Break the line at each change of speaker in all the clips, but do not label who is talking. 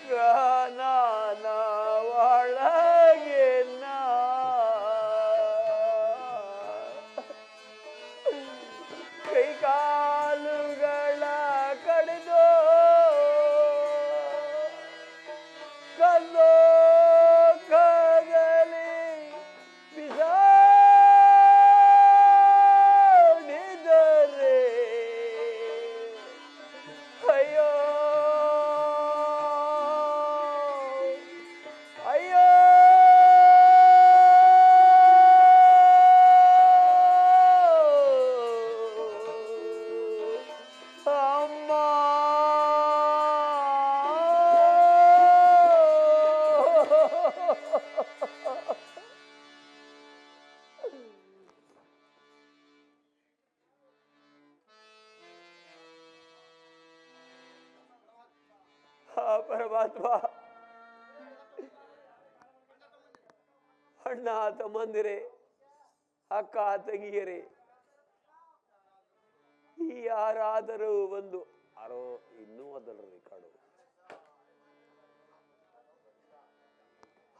ಕಾನನ ಒಳಗೆ ಕೈ ಕಾಲುಗಳ ಕಡಿದು ಕಲ್ಲೋ ಕದಲಿ ಬಿಸಾಡಿದರೆ ಅಯ್ಯೋ ಅಯ್ಯೋ ಅಮ್ಮ ಪರಮಾತ್ಮ, ಅಣ್ಣ ತಮ್ಮಂದಿರೇ, ಅಕ್ಕ ತಂಗಿಯರೇ, ಯಾರಾದರೂ ಒಂದು ಅರೋ ಇನ್ನೂ ಅದರಲ್ಲಿ ಕಾಡು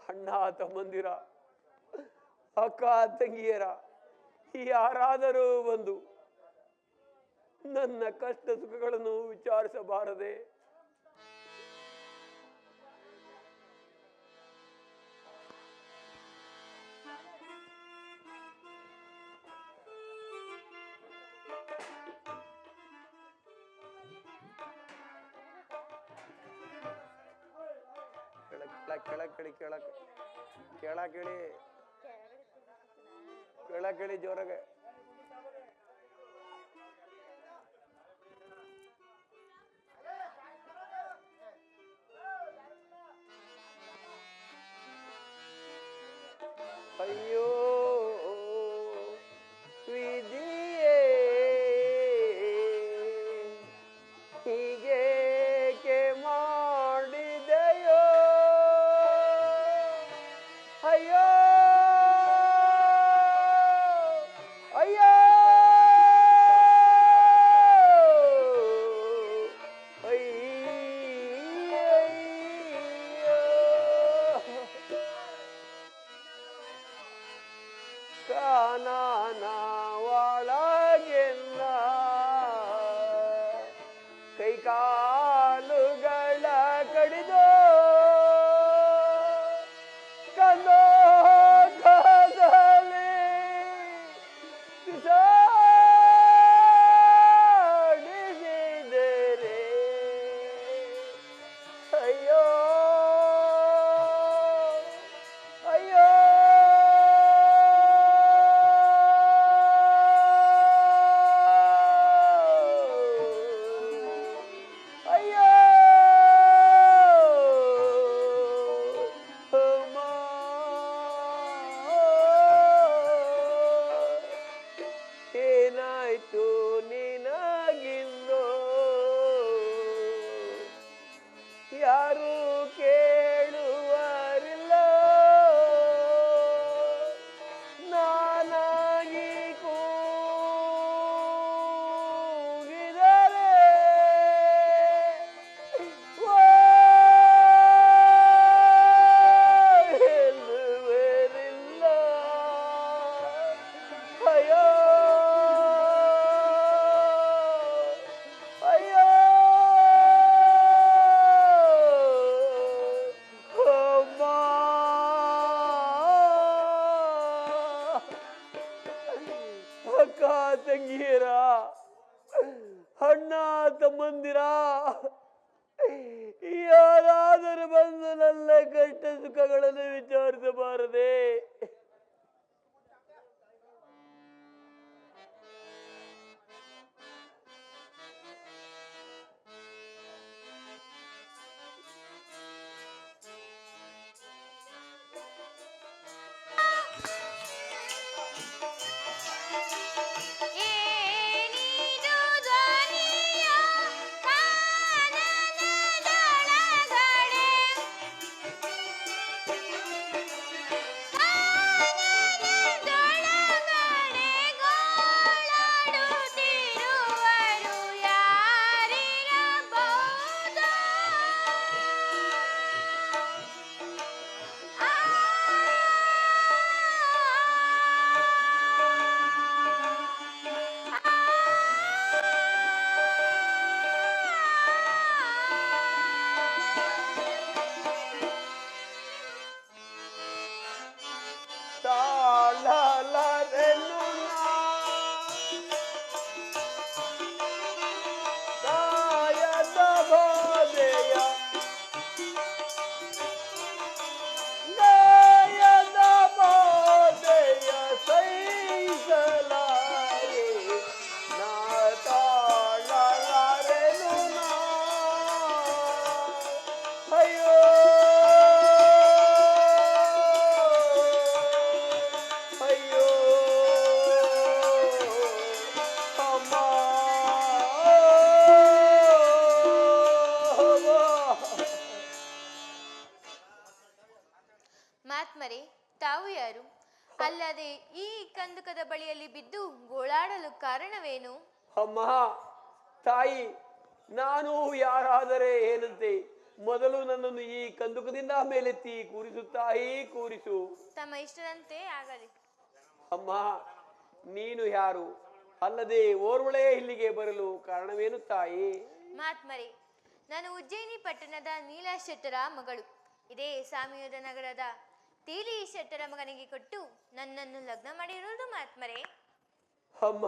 ಅಣ್ಣ ತಮ್ಮಂದಿರ, ಅಕ್ಕ ತಂಗಿಯರ, ಯಾರಾದರೂ ಒಂದು ನನ್ನ ಕಷ್ಟ ಸುಖಗಳನ್ನು ವಿಚಾರಿಸಬಾರದೆ? ಕೇಳಿ ಜೋರಾಗೆ. ಅಯ್ಯೋ ವಿಧಿಯೇ ಹೀಗೇಕೆ ಮಾಡಿದೆಯೋ? ಅಯ್ಯೋ ಅಯ್ಯೋ ಕಾನನ ಒಳಗೆನ್ನ ಕೈ ಕಾಲುಗಳ ಕಡಿದು ಕಲ್ಲೋ ಕದಲಿ ಬಿಸಾಡಿಸಿದರೆ ಅಯ್ಯೋ ಅಯ್ಯೋ ಅಯ್ಯೋ ಅಮ್ಮ ಏನಾಯ್ತು ನಿನಗಿಂದು? ಯಾರು ಕೇಳುವರಿಲ್ಲ, ನಾನಾಗಿ ಕೂಗಿದರೆ ಎನ್ನುವರಿಲ್ಲ. ಅಯ್ಯೋ ಅಯ್ಯೋ ಅಮ್ಮ ಅಕ್ಕ ತಂಗಿಯರ, ಅಣ್ಣ ತಮ್ಮಂದಿರ, ಯಾರಾದರೂ ಬಂದು ನನ್ನ ಕಷ್ಟ ಸುಖಗಳನ್ನು ವಿಚಾರಿಸಬಾರದೆ?
ಏನಿದು ಧ್ವನಿಯ ಕಾನನದೊಳಗಡೆ? ಮಹಾತ್ಮರೇ, ತಾವು ಯಾರು? ಅಲ್ಲದೆ ಈ ಕಂದುಕದ ಬಳಿಯಲ್ಲಿ ಬಿದ್ದು ಗೋಳಾಡಲು ಕಾರಣವೇನು?
ಅಮ್ಮ ತಾಯಿ, ನಾನು ಯಾರಾದರೆ ಏನಂತೆ? ಮೊದಲು ನನ್ನನ್ನು ಈ ಕಂದುಕದಿಂದ ಮೇಲೆತ್ತಿ ಕೂರಿಸು ತಾಯಿ, ಕೂರಿಸು.
ತಮ್ಮ ಇಷ್ಟದಂತೆ ಆಗಲಿ.
ಅಮ್ಮ ನೀನು ಯಾರು? ಅಲ್ಲದೆ ಓರ್ವಳೆ ಇಲ್ಲಿಗೆ ಬರಲು ಕಾರಣವೇನು ತಾಯಿ?
ಮಹಾತ್ಮರೇ, ನಾನು ಉಜ್ಜಯಿನಿ ಪಟ್ಟಣದ ನೀಲಾ ಶೆಟ್ಟರ ಮಗಳು. ಇದೇ ಸಾಮಿಯೋದ ನಗರದ ತೀಲಿ ಶೆಟ್ಟರ ಮಗನಿಗೆ ಕೊಟ್ಟು ನನ್ನನ್ನು ಲಗ್ನ ಮಾಡಿರುವುದು ಮಹಾತ್ಮರೇ.
ಅಮ್ಮ,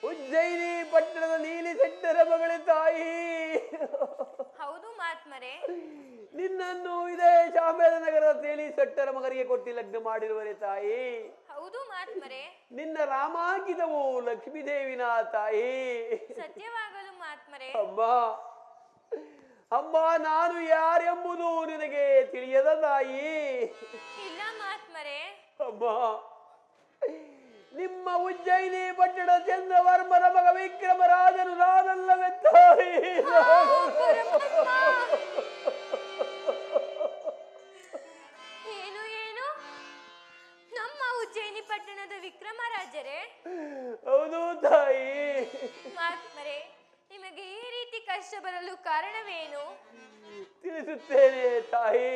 ಉಜ್ಜಯಿನಿ ಪಟ್ಟಣದ ನೀಲಿ ಶೆಟ್ಟರ ಮಗಳೇ ತಾಯಿ?
ಹೌದು ಮಹಾತ್ಮರೇ.
ನಿನ್ನನ್ನು ಇದೇ ಶಾಮೇದ ನಗರದ ತೇಲಿ ಶೆಟ್ಟರ ಮಗನಿಗೆ ಕೊಟ್ಟು ಲಗ್ನ ಮಾಡಿರುವರೆ ತಾಯಿ?
ಹೌದು ಮಹಾತ್ಮರೇ.
ನಿನ್ನ ರಾಮಾಂಕಿತವು ಲಕ್ಷ್ಮೀದೇವಿನ ತಾಯಿ?
ಸತ್ಯವಾಗಲು ಮಹಾತ್ಮರೇ.
ಅಮ್ಮ ಅಮ್ಮ, ನಾನು ಯಾರೆಂಬುದು ನಿನಗೆ ತಿಳಿಯದ ತಾಯಿ?
ಇಲ್ಲ ಮಹಾತ್ಮರೇ.
ಅಮ್ಮ, ನಿಮ್ಮ ಉಜ್ಜಯಿನಿ ಪಟ್ಟಣ ಚಂದ್ರವರ್ಮನ ಮಗ ವಿಕ್ರಮರಾಜನು ನಾನಲ್ಲವೇ ತಾಯಿ?
ಏನು ಏನು? ನಮ್ಮ ಉಜ್ಜಯಿನಿ ಪಟ್ಟಣದ ವಿಕ್ರಮರಾಜರೇ?
ಹೌದು ತಾಯಿ.
ಮಹಾತ್ಮರೇ, ನಿಮಗೆ ಈ ರೀತಿ ಕಷ್ಟ ಬರಲು ಕಾರಣವೇನು?
ತಿಳಿಸುತ್ತೇನೆ ತಾಯಿ.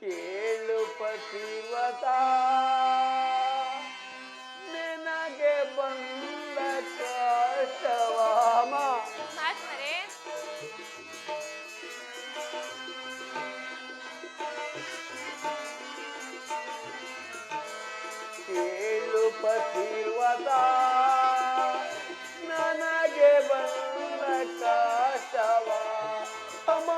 ಕೇಳು ಪತಿವತ, ನಿನಗೆ ಬಂದ ಕಷ್ಟವಾಮ.
ಮಹಾತ್ಮರೇ,
ಕೇಳು ಪತಿವತ, ನನಗೆ ಬಂದ ಕಷ್ಟವ ಅಮ್ಮ.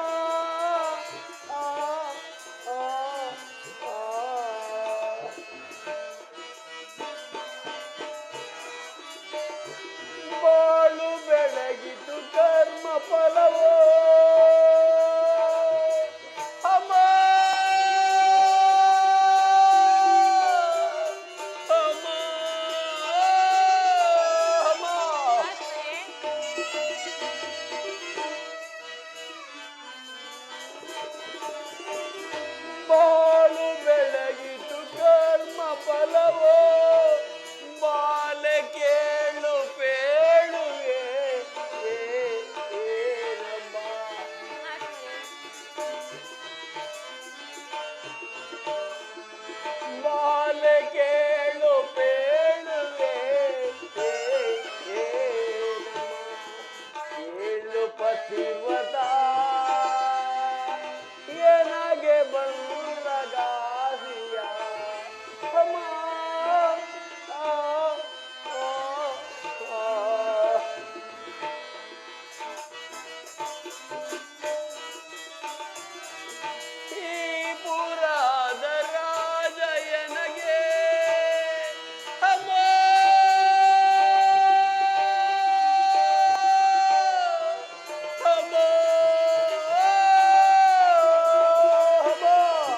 ಬಾಳು ಬೆಳಗಿತು ಕರ್ಮ ಫಲವೋ ಅಮ್ಮ. ಬಾಳು ಬೆಳಗಿತು ಕರ್ಮ ಫಲವೋ, ಬಾಲೆ ಕೇಳು ಪೇಳುವೆ ಏನಮ್ಮ. ಬಾಲೆ ಕೇಳು ಪೇಳುವೆ ಏನಮ್ಮ. ಕೇಳು ಪತಿವತ, ಏನಾಗೆ ಬಂದಗಾಸಿಯ ಅಮ್ಮ. ಈ ಪುರದ ರಾಜಯನಗೆ ಅಮ್ಮ. ಅಮ್ಮ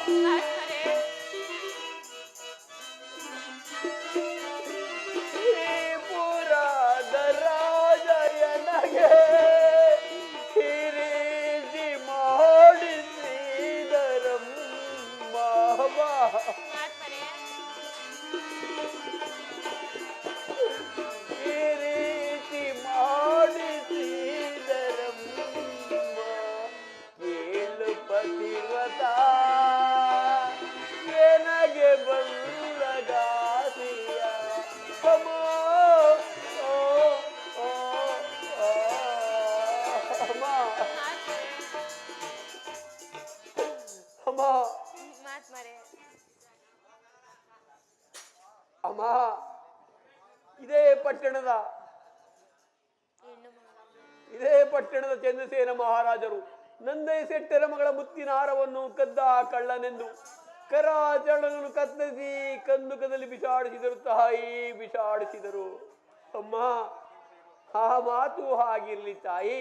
ಮಹಾತ್ಮರೇ,
ಈ ಪುರದ ರಾಜಯನಗೆ ಹಿರಿಸಿ ಮಾಡಿಸಿದರಮ್ಮ.
ಮಹಾತ್ಮರೇ,
ಈ ರೀತಿ ಮಾಡಿಸಿದರಮ್ಮ. ಕೇಳು ಪತಿವತ, ಏನಗೆ ಬಂದಗಾಸಿಯ ಅಮ್ಮ. ಅಮ್ಮ ಅಮ್ಮ
ಮಹಾತ್ಮರೇ,
ಅಮ್ಮ, ಇದೇ ಪಟ್ಟಣದ
ಹೆಣ್ಣು ಮಗ.
ಇದೇ ಪಟ್ಟಣದ ಚಂದ್ರಸೇನ ಮಹಾರಾಜರು ನಂದಯ ಶೆಟ್ಟರ ಮಗಳ ಮುತ್ತಿನ ಹಾರವನ್ನು ಕದ್ದ ಕಳ್ಳನೆಂದು ಕರಾಚರಣವನ್ನು ಕತ್ತರಿಸಿ ಕಂದುಕದಲ್ಲಿ ಬಿಸಾಡಿಸಿದರು ತಾಯಿ, ಬಿಸಾಡಿಸಿದರು. ಅಮ್ಮ, ಆ ಮಾತು ಹಾಗಿರ್ಲಿ ತಾಯಿ.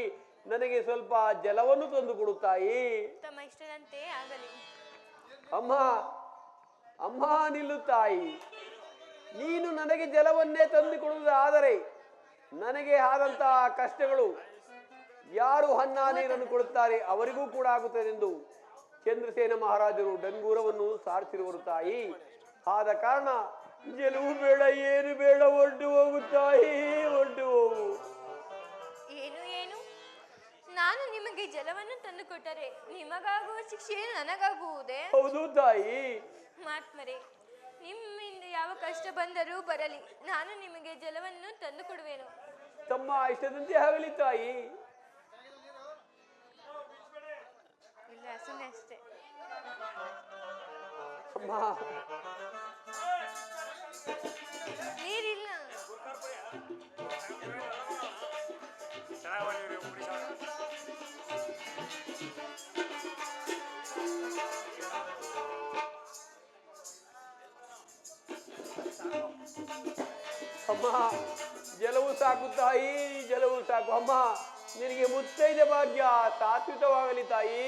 ನನಗೆ ಸ್ವಲ್ಪ ಜಲವನ್ನು ತಂದು ಕೊಡು ತಾಯಿ.
ತಮ್ಮ ಇಷ್ಟದಂತೆ ಆಗಲಿ.
ಅಮ್ಮ ಅಮ್ಮ ನಿಲ್ಲು ತಾಯಿ. ನೀನು ನನಗೆ ಜಲವನ್ನೇ ತಂದುಕೊಡುವುದಾದರೆ ನನಗೆ ಆದಂತಹ ಕಷ್ಟಗಳು ಯಾರು ಅನ್ನ ನೀರನ್ನು ಕೊಡುತ್ತಾರೆ ಅವರಿಗೂ ಕೂಡ ಆಗುತ್ತದೆಂದು ಚಂದ್ರಸೇನ ಮಹಾರಾಜರು ಡಂಗೂರವನ್ನು ಸಾರಿಸಿರುವರು ತಾಯಿ. ಆದ ಕಾರಣ ಗೆಲುವು ಬೇಡ, ಏನು ಬೇಡ, ಹೊರಟು ಹೋಗು ತಾಯಿ, ಹೊರಟು ಹೋಗು.
ಏನು ಏನು? ನಾನು ನಿಮಗೆ ಜಲವನ್ನು ತಂದು ಕೊಟ್ಟರೆ ನಿಮಗಾಗುವ ಶಿಕ್ಷೆ ನನಗಾಗುವುದೇ?
ಹೌದು ತಾಯಿ.
ಮಹಾತ್ಮರೇ, ನಿಮ್ಮಿಂದ ಯಾವ ಕಷ್ಟ ಬಂದರೂ ಬರಲಿ, ನಾನು ನಿಮಗೆ ಜಲವನ್ನು ತಂದು ಕೊಡುವೆನು.
ತಮ್ಮ ಇಷ್ಟದಂತೆ ಆಗಲಿ ತಾಯಿ.
ಇಲ್ಲ, ಸುಮ್ಮನೆ ಅಷ್ಟೇ.
ಅಮ್ಮ,
ನೀರಿಲ್ಲ.
ಅಮ್ಮ, ಜಲವು ಸಾಕು ತಾಯಿ, ಜಲವು ಸಾಕು. ಅಮ್ಮ, ನಿನಗೆ ಮುತ್ತೈದೆ ಭಾಗ್ಯ ಶಾಶ್ವತವಾಗಲಿ ತಾಯಿ.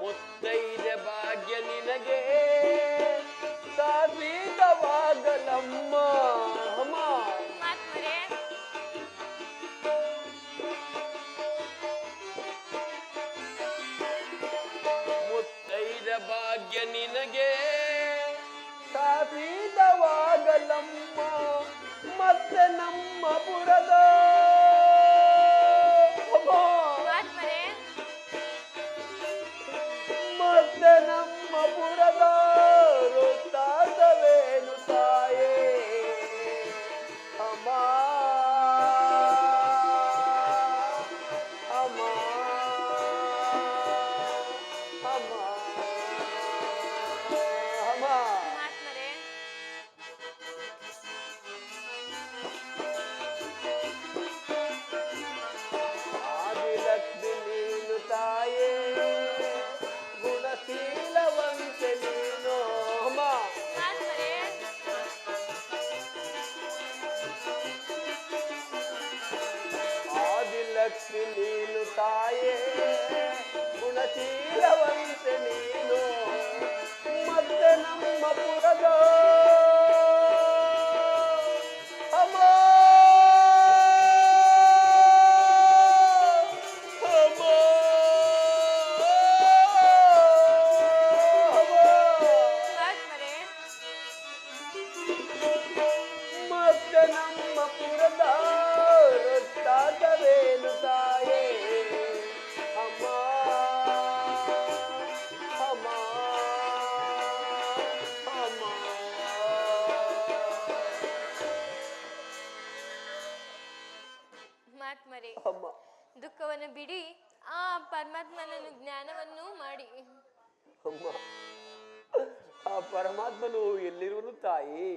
ಮುತ್ತೈದೆ ಭಾಗ್ಯ ನಿನಗೆ ಶಾಶ್ವತವಾಗಲಮ್ಮ. ಅಮ್ಮ,
ಮಹಾತ್ಮರೇ,
ಮುತ್ತೈದ ಭಾಗ್ಯ ನಿನಗೆ ಶಾಶ್ವತವಾಗಲಮ್ಮ. ಮತ್ತೆ ನಮ್ಮ ಪುರದ ಅಮ್ಮ,
ಮಹಾತ್ಮರೇ,
ಮತ್ತೆ ನಮ್ಮ ಪುರದ ವೃತ್ತಾಂತವೇನು ತಾಯೇ? ಅಮ್ಮ, ಅಮ್ಮ, ಅಮ್ಮ, ಅಮ್ಮ.
ಮಹಾತ್ಮರೇ,
ಆದಿಲಕ್ಷ್ಮಿ ನೀನು ತಾಯೇ, ಗುಣಶೀಲವಂತೆ ನೀನು. ಅಮ್ಮ,
ಮಹಾತ್ಮರೇ,
ಆದಿಲಕ್ಷ್ಮಿ ನೀನು ತಾಯೇ, ಗುಣಶೀಲವಂತೆ ನೀನು. ಮತ್ತೆ ನಮ್ಮ ಪುರದ ಅಮ್ಮ, ಅಮ್ಮ,
ಮಹಾತ್ಮರೇ,
ಮತ್ತೆ ನಮ್ಮ ಪುರದ ವೃತ್ತಾಂತವೇನು ತಾಯೇ? ಅಮ್ಮ, ಅಮ್ಮ, ಅಮ್ಮ.
ಮಹಾತ್ಮರೇ,
ಅಮ್ಮ,
ದುಃಖವನ್ನು ಬಿಡಿ, ಆ ಪರಮಾತ್ಮನನ್ನು ಜ್ಞಾನವನ್ನು ಮಾಡಿ.
ಅಮ್ಮ, ಆ ಪರಮಾತ್ಮನು ಎಲ್ಲಿರುವನು ತಾಯಿ?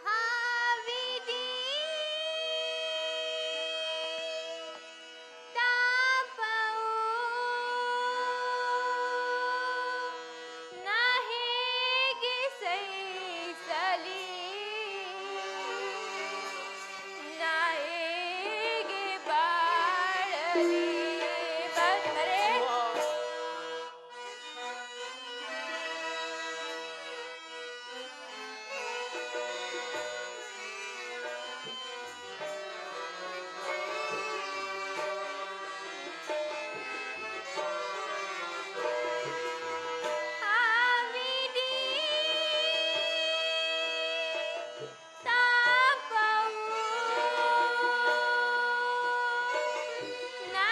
ಹಾವಿದಿ ತಾಪವು ನಾ ಹೇಗೆ ಸಹಿಸಲಿ, ನಾ ಹೇಗೆ ಬಾಳಲಿ? ಮಹಾತ್ಮರೇ, ಹಾವಿದಿ ತಾಪವು ನಾ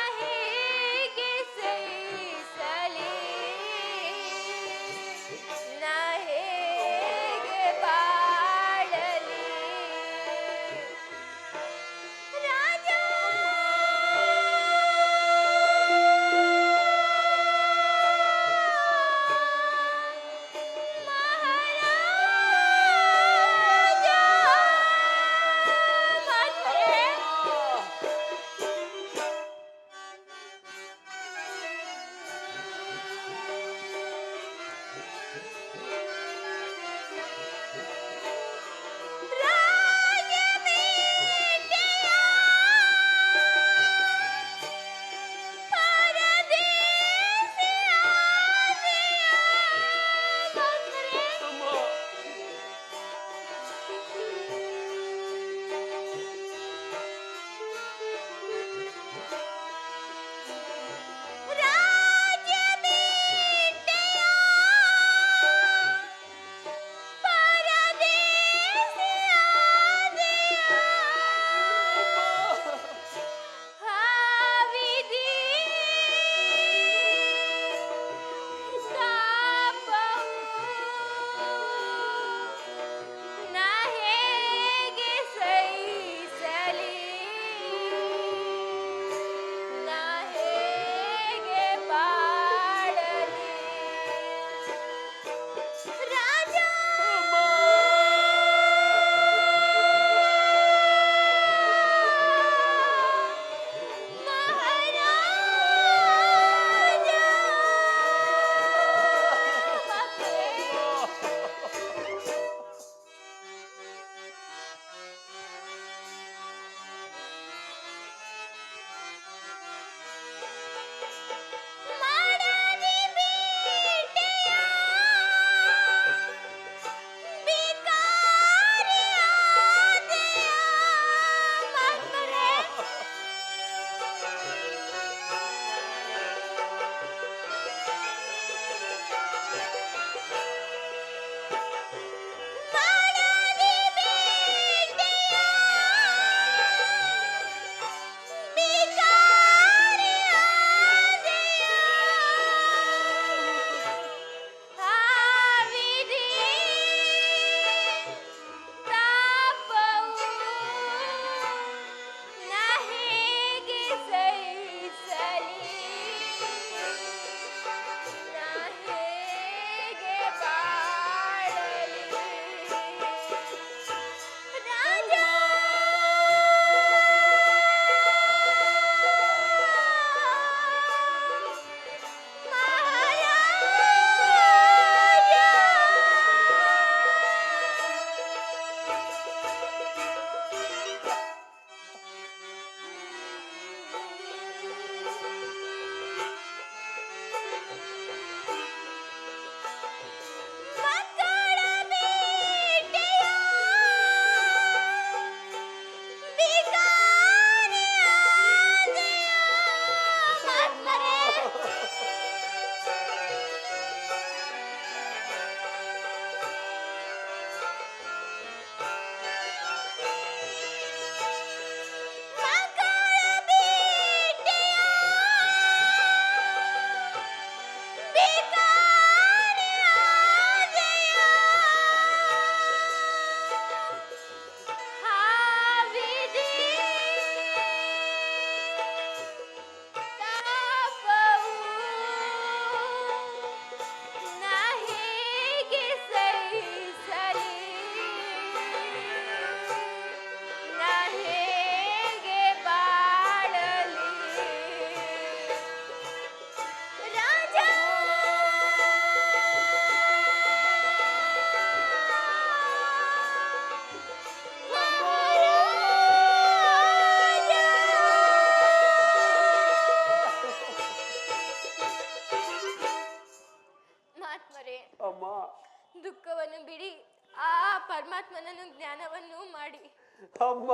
ಅಮ್ಮ,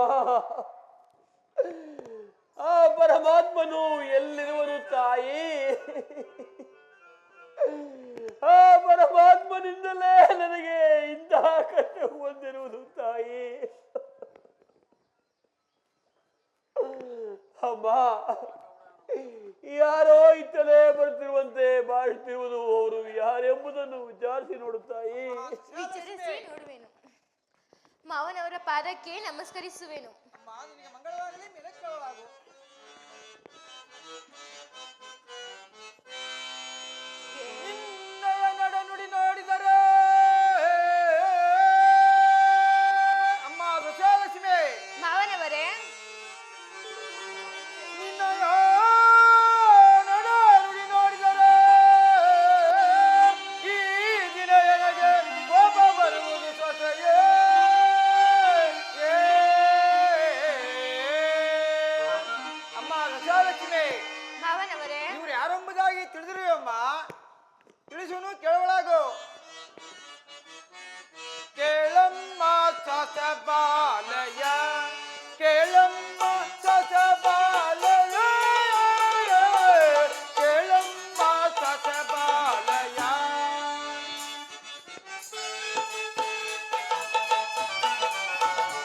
ಆ ಪರಮಾತ್ಮನು ಎಲ್ಲಿರುವನು ತಾಯಿ? ಆ ಪರಮಾತ್ಮನಿಂದಲೇ ನನಗೆ ಇಂತಹ ಕಷ್ಟ ಹೊಂದಿರುವುದು ತಾಯಿ. ಅಮ್ಮ, ಯಾರೋ ಇತ್ತಲೇ ಬರ್ತಿರುವಂತೆ ಬಾಳ್ತಿರುವುದು ಅವರು ಯಾರೆಂಬುದನ್ನು ವಿಚಾರಿಸಿ ನೋಡುತ್ತಾಯಿ.
ವಿಚಾರಿಸಿ ನೋಡುವೆನು. ಮಾವನವರ ಪಾದಕ್ಕೆ ನಮಸ್ಕರಿಸುವೆನು.
ಮಂಗಳವಾರದಲ್ಲಿ ಮೆಲುಕುವಾಗು. ನಿನ್ನಯ ನಡನುಡಿ ನೋಡಿದರೆ ಅಮ್ಮ ವಿಜಯಲಕ್ಷ್ಮಿ,
ಮಾವನವರೇ,
ನಿನ್ನಯ ನಡನುಡಿ ನೋಡಿದರೆ ಈ ದಿನ ನನಗೆ ಕೋಪ ಬರುವುದು ಸ್ವತಃ. ಅಮ್ಮ ವಿಜಯಲಕ್ಷ್ಮಿ,
ಮಾವನವರೇ,
ಇವ್ರು ಯಾರೆಂಬುದಾಗಿ ತಿಳಿದಿರುವಮ್ಮ, ತಿಳಿಸುನು ಕೇಳೊಳಗು. ಕೇಳಮ್ಮ ಸಸಬಾಲಯ, ಕೇಳಮ್ಮ ಸಸಬಾಲಯ, ಕೇಳಮ್ಮ ಸಸಬಾಲಯ.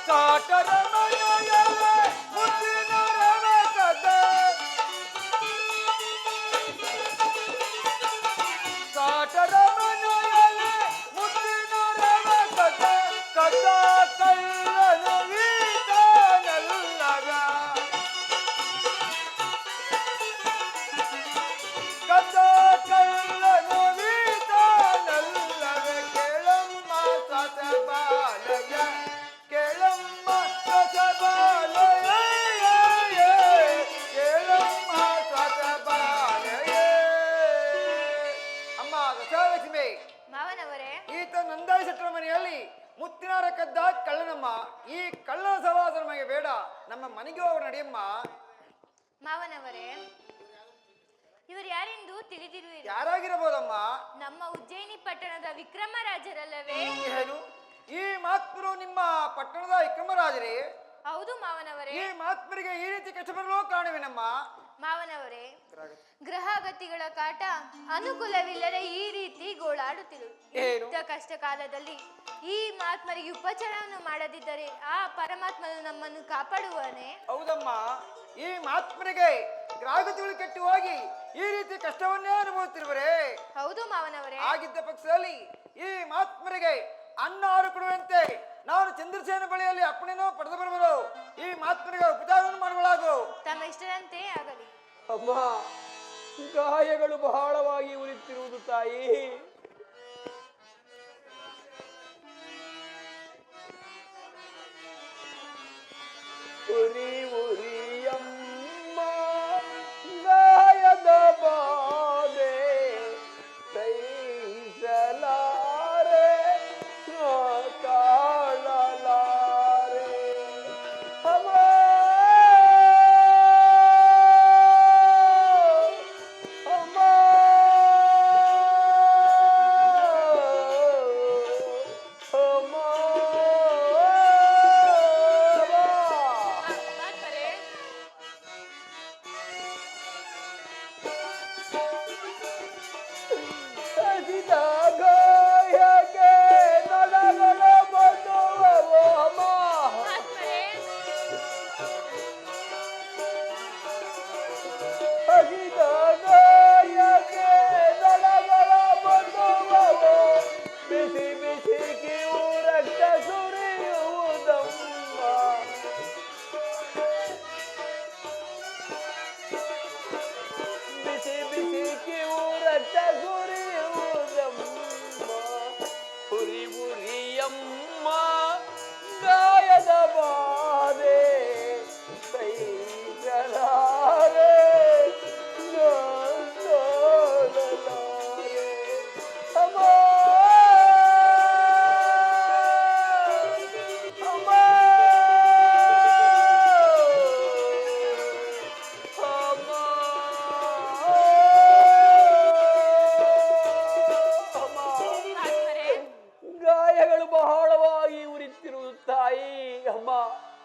ಸಾಟರ ಮನೆಯಲ್ಲೇ ಮುದ್ದಿನ ರವೆ ಕದ್ದೆ, ಸಾಟರ ಮನೆಯಲ್ಲೇ ಮುದ್ದಿನ ರವೆ ಕದ್ದೆ, ಕದ್ದ ಕಳ್ಳನು ಈತನಲ್ಲಗ, ಕದ್ದ ಕಳ್ಳನು ಈತನಲ್ಲಗ. ಕೇಳಮ್ಮ ಸಸಬಾಲಯ, ಕೇಳಮ್ಮ ಸಸಬಾಲಯ, ಕೇಳಮ್ಮ ಸಸಬಾಲಯ. ಅಮ್ಮ ದಶಲಕ್ಷ್ಮಿ,
ಮಾವನವರೇ,
ಈತ ನಂದಾಯಿ ಶೆಟ್ಟರ ಮನೆಯಲ್ಲಿ ಮುತ್ತಿನಾರ ಕದ್ದ ಕಳ್ಳನಮ್ಮ. ಈ ಕಳ್ಳನ ಸವಾಸ ನಮಗೆ ಬೇಡ, ನಮ್ಮ ಮನೆಗೆ ಹೋಗಿ ನಡೆಯಮ್ಮ.
ಮಾವನವರೇ, ಇವರು ಯಾರೆಂದು ತಿಳಿದಿರುವಿರಿ?
ಯಾರಾಗಿರಬಹುದಮ್ಮ?
ನಮ್ಮ ಉಜ್ಜಯಿನಿ ಪಟ್ಟಣದ ವಿಕ್ರಮರಾಜರಲ್ಲವೇ?
ಏನು ಈ ಮಹಾತ್ಮರು ನಿಮ್ಮ ಪಟ್ಟಣದ ವಿಕ್ರಮರಾಜರೇ?
ಹೌದು ಮಾವನವರೇ.
ಈ ಮಹಾತ್ಮರಿಗೆ ಈ ರೀತಿ ಕಷ್ಟ ಬರಲು ಕಾರಣವೇನಮ್ಮ?
ಮಾವನವರೇ, ಗ್ರಹಗತಿಗಳ ಕಾಟ ಅನುಕೂಲವಿಲ್ಲದೆ ಈ ರೀತಿ ಗೋಳಾಡುತ್ತಿರು.
ಏನು?
ಇಂಥ ಕಷ್ಟ ಕಾಲದಲ್ಲಿ ಈ ಮಹಾತ್ಮರಿಗೆ ಉಪಚಾರವನ್ನು ಮಾಡದಿದ್ದರೆ ಆ ಪರಮಾತ್ಮನು ನಮ್ಮನ್ನು ಕಾಪಾಡುವನೇ?
ಹೌದಮ್ಮ, ಈ ಮಹಾತ್ಮರಿಗೆ ಗ್ರಾಹಕಗಳು ಕೆಟ್ಟು ಹೋಗಿ ಈ ರೀತಿ ಕಷ್ಟವನ್ನೇ ಅನುಭವಿಸುತ್ತಿರುವರೇ?
ಹೌದು ಮಾವನವರೇ.
ಆಗಿದ್ದ ಪಕ್ಷದಲ್ಲಿ ಈ ಮಹಾತ್ಮರಿಗೆ ಅನ್ನ ಆರು ಕೊಡುವಂತೆ ನಾನು ಚಂದ್ರಸೇನ ಬಳಿಯಲ್ಲಿ ಅಪ್ಪಣೆನೂ ಪಡೆದು ಬರುವರು. ಈ ಮಹಾತ್ಮರಿಗೆ ಉಪಚಾರವನ್ನು ಮಾಡುವಳಾಗು.
ತಮ್ಮ ಇಷ್ಟದಂತೆ ಆಗಲಿ.
ಅಮ್ಮ, ಗಾಯಗಳು ಬಹಳವಾಗಿ ಉರಿತಿರುವುದು ತಾಯಿ. ಉರಿ ಉರಿಯಮ್ಮ ಗಾಯದ ಬಾಧೆ ಸಹಿಸಲಾರೆ ತಾಳಲಾರೆ. ಅಮ್ಮ, ಅಮ್ಮ,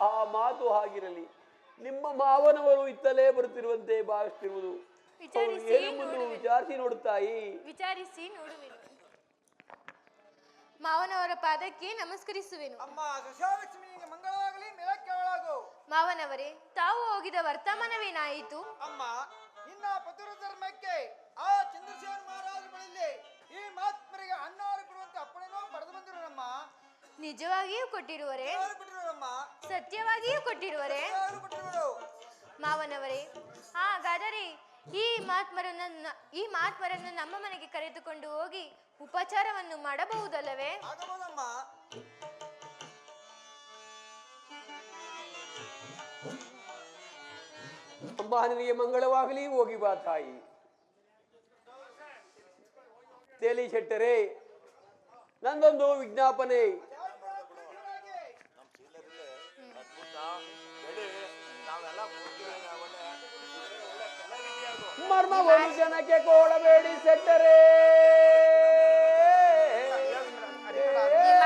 ಆ ಮಾತು ಹಾಗಿರಲಿ. ನಿಮ್ಮ ಮಾವನವರು ಇತ್ತಲೇ ಬರುತ್ತಿರುವಂತೆ ಭಾವಿಸ್ತಿರುವುದು.
ವಿಚಾರಿಸಿ
ಏನೆಂಬುದು ವಿಚಾರಿಸಿ ನೋಡುತ್ತಾಯಿ.
ವಿಚಾರಿಸಿ ನೋಡುವೆನು. ಮಾವನವರ ಪಾದಕ್ಕೆ ನಮಸ್ಕರಿಸುವೆನು.
ಅಮ್ಮ ಸಸ್ಯಲಕ್ಷ್ಮಿಗೆ ಮಂಗಳವಾಗಲಿ, ಮೇಲಕ್ಕೆ ಒಳಗು.
ಮಾವನವರೇ, ತಾವು ಹೋಗಿದ ವರ್ತಮಾನವೇನಾಯಿತು?
ಅಮ್ಮ, ನಿನ್ನ ಪತಿರ ಧರ್ಮಕ್ಕೆ ಆ ಚಂದ್ರಸೇನ ಮಹಾರಾಜ ಬಳಿಯಲ್ಲಿ ಈ ಮಹಾತ್ಮರಿಗೆ ಅನ್ನಾರು ಕೊಡುವಂತೆ ಅಪ್ಪಣೆನೋ ಪಡೆದು ಬಂದಿರೋನಮ್ಮ.
ನಿಜವಾಗಿಯೂ ಕೊಟ್ಟಿರುವರೆ?
ಯಾರು ಕೊಟ್ಟಿರೋರಮ್ಮ?
ಸತ್ಯವಾಗಿಯೂ ಕೊಟ್ಟಿರುವರೆ?
ಯಾರು ಕೊಟ್ಟಿರೋರು?
ಮಾವನವರೇ, ಹಾಗಾದರೆ ಈ ಮಹಾತ್ಮರನ್ನು ನಮ್ಮ ಮನೆಗೆ ಕರೆದುಕೊಂಡು ಹೋಗಿ ಉಪಚಾರವನ್ನು ಮಾಡಬಹುದಲ್ಲವೇ?
ಆಗಬಹುದಮ್ಮ.
ಅಮ್ಮ, ನಿನಗೆ ಮಂಗಳವಾಗಲಿ, ಹೋಗಿ ಬಾ ತಾಯಿ. ತೇಲಿ ಶೆಟ್ಟರೆ, ನಂದೊಂದು ವಿಜ್ಞಾಪನೆ. ಮರ್ಮವನ್ನು ಜನಕ್ಕೆ ಕೊಡಬೇಡಿ ಶೆಟ್ಟರೆ.
ನಿಮ್ಮ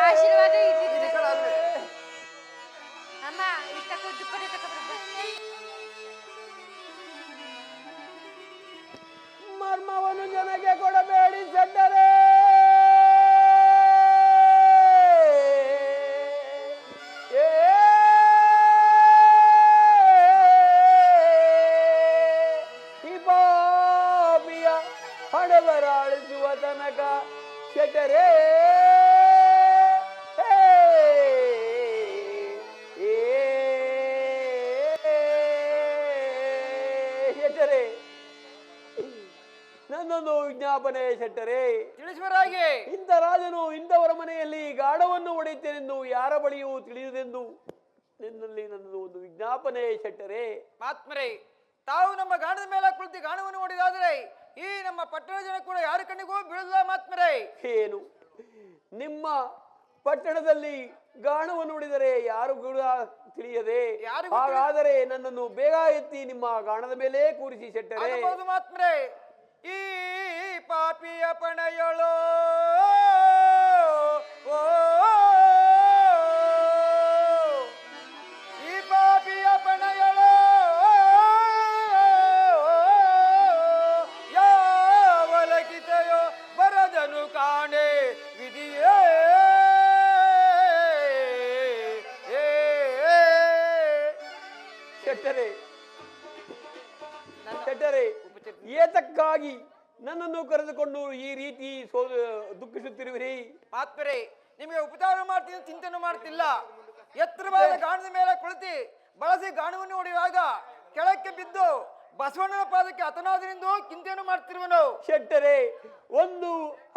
ಆಶೀರ್ವಾದ ಇದ್ದಿದ್ರೆ ಅಮ್ಮ
ಮರ್ಮವನ್ನು ಜನಕ್ಕೆ ಕೊಡಬೇಡಿ ಶೆಟ್ಟರೆ. ಹಣವರಾಳಿಸುವ ತನಕ ಶೆಟ್ಟರೆ. ಶೆಟ್ಟರೆ, ನನ್ನೊಂದು ವಿಜ್ಞಾಪನೆ ಶೆಟ್ಟರೆ.
ತಿಳಿಸುವರಾಗಿ.
ಇಂಥ ರಾಜನು ಇಂಥವರ ಮನೆಯಲ್ಲಿ ಗಾಢವನ್ನು ಹೊಡೆಯುತ್ತೇನೆಂದು ಯಾರ ಬಳಿಯೂ ತಿಳಿಯುವುದೆಂದು ನಿನ್ನಲ್ಲಿ ನನ್ನದು ಒಂದು ವಿಜ್ಞಾಪನೆ ಶೆಟ್ಟರೆ.
ಮಹಾತ್ಮರೇ, ತಾವು ನಮ್ಮ ಗಾಣದ ಮೇಲೆ ಕುಳಿತು ಗಾಣವನ್ನು ಹೊಡೆದಾದರೆ ಈ ನಮ್ಮ ಪಟ್ಟಣ ಜನ ಕೂಡ ಯಾರ ಕಣ್ಣಿಗೂ ಬೀಳಲ್ಲ ಮಹಾತ್ಮರೇ.
ಏನು, ನಿಮ್ಮ ಪಟ್ಟಣದಲ್ಲಿ ಗಾಣವನ್ನು ನೋಡಿದರೆ ಯಾರು ಕೂಡ ತಿಳಿಯದೆ? ಹಾಗಾದರೆ ನನ್ನನ್ನು ಬೇಗ ಎತ್ತಿ ನಿಮ್ಮ ಗಾಣದ ಮೇಲೆ ಕೂರಿಸಿ ಶೆಟ್ಟರೆ.
ಮಹಾತ್ಮರೇ, ಈ ಪಾಪಿಯ ಪಣೆಯೊಳೋ ಈ ಪಾಪಿಯ ಪಣೆಯೊಳೋ ಯಾವಲಕಿತೆಯೋ ಬರದನು ಕಾಣೆ ವಿಧಿಯೇ.
ಶೆಟ್ಟರೆ, ಶೆಟ್ಟರೆ, ಏತಕ್ಕಾಗಿ ನನ್ನನ್ನು ಕರೆದುಕೊಂಡು ಈ ರೀತಿ ದುಃಖಿಸುತ್ತಿರುವಿರಿ?
ಮಹಾತ್ಮರೇ, ನಿಮಗೆ ಉಪಚಾರ ಮಾಡ್ತೀನಿ ಚಿಂತನೆ ಮಾಡ್ತಿಲ್ಲ. ಎತ್ತರವಾದ ಗಾಣದ ಮೇಲೆ ಕುಳಿತಿ ಬಳಸಿ ಗಾಣವನ್ನು ಹೊಡೆಯುವಾಗ ಕೆಳಕ್ಕೆ ಬಿದ್ದು ಬಸವಣ್ಣನ ಪಾದಕ್ಕೆ ಹತನಾದನೆಂದು ಚಿಂತೆಯನ್ನು ಮಾಡ್ತಿರುವನು.
ಶೆಟ್ಟರೆ, ಒಂದು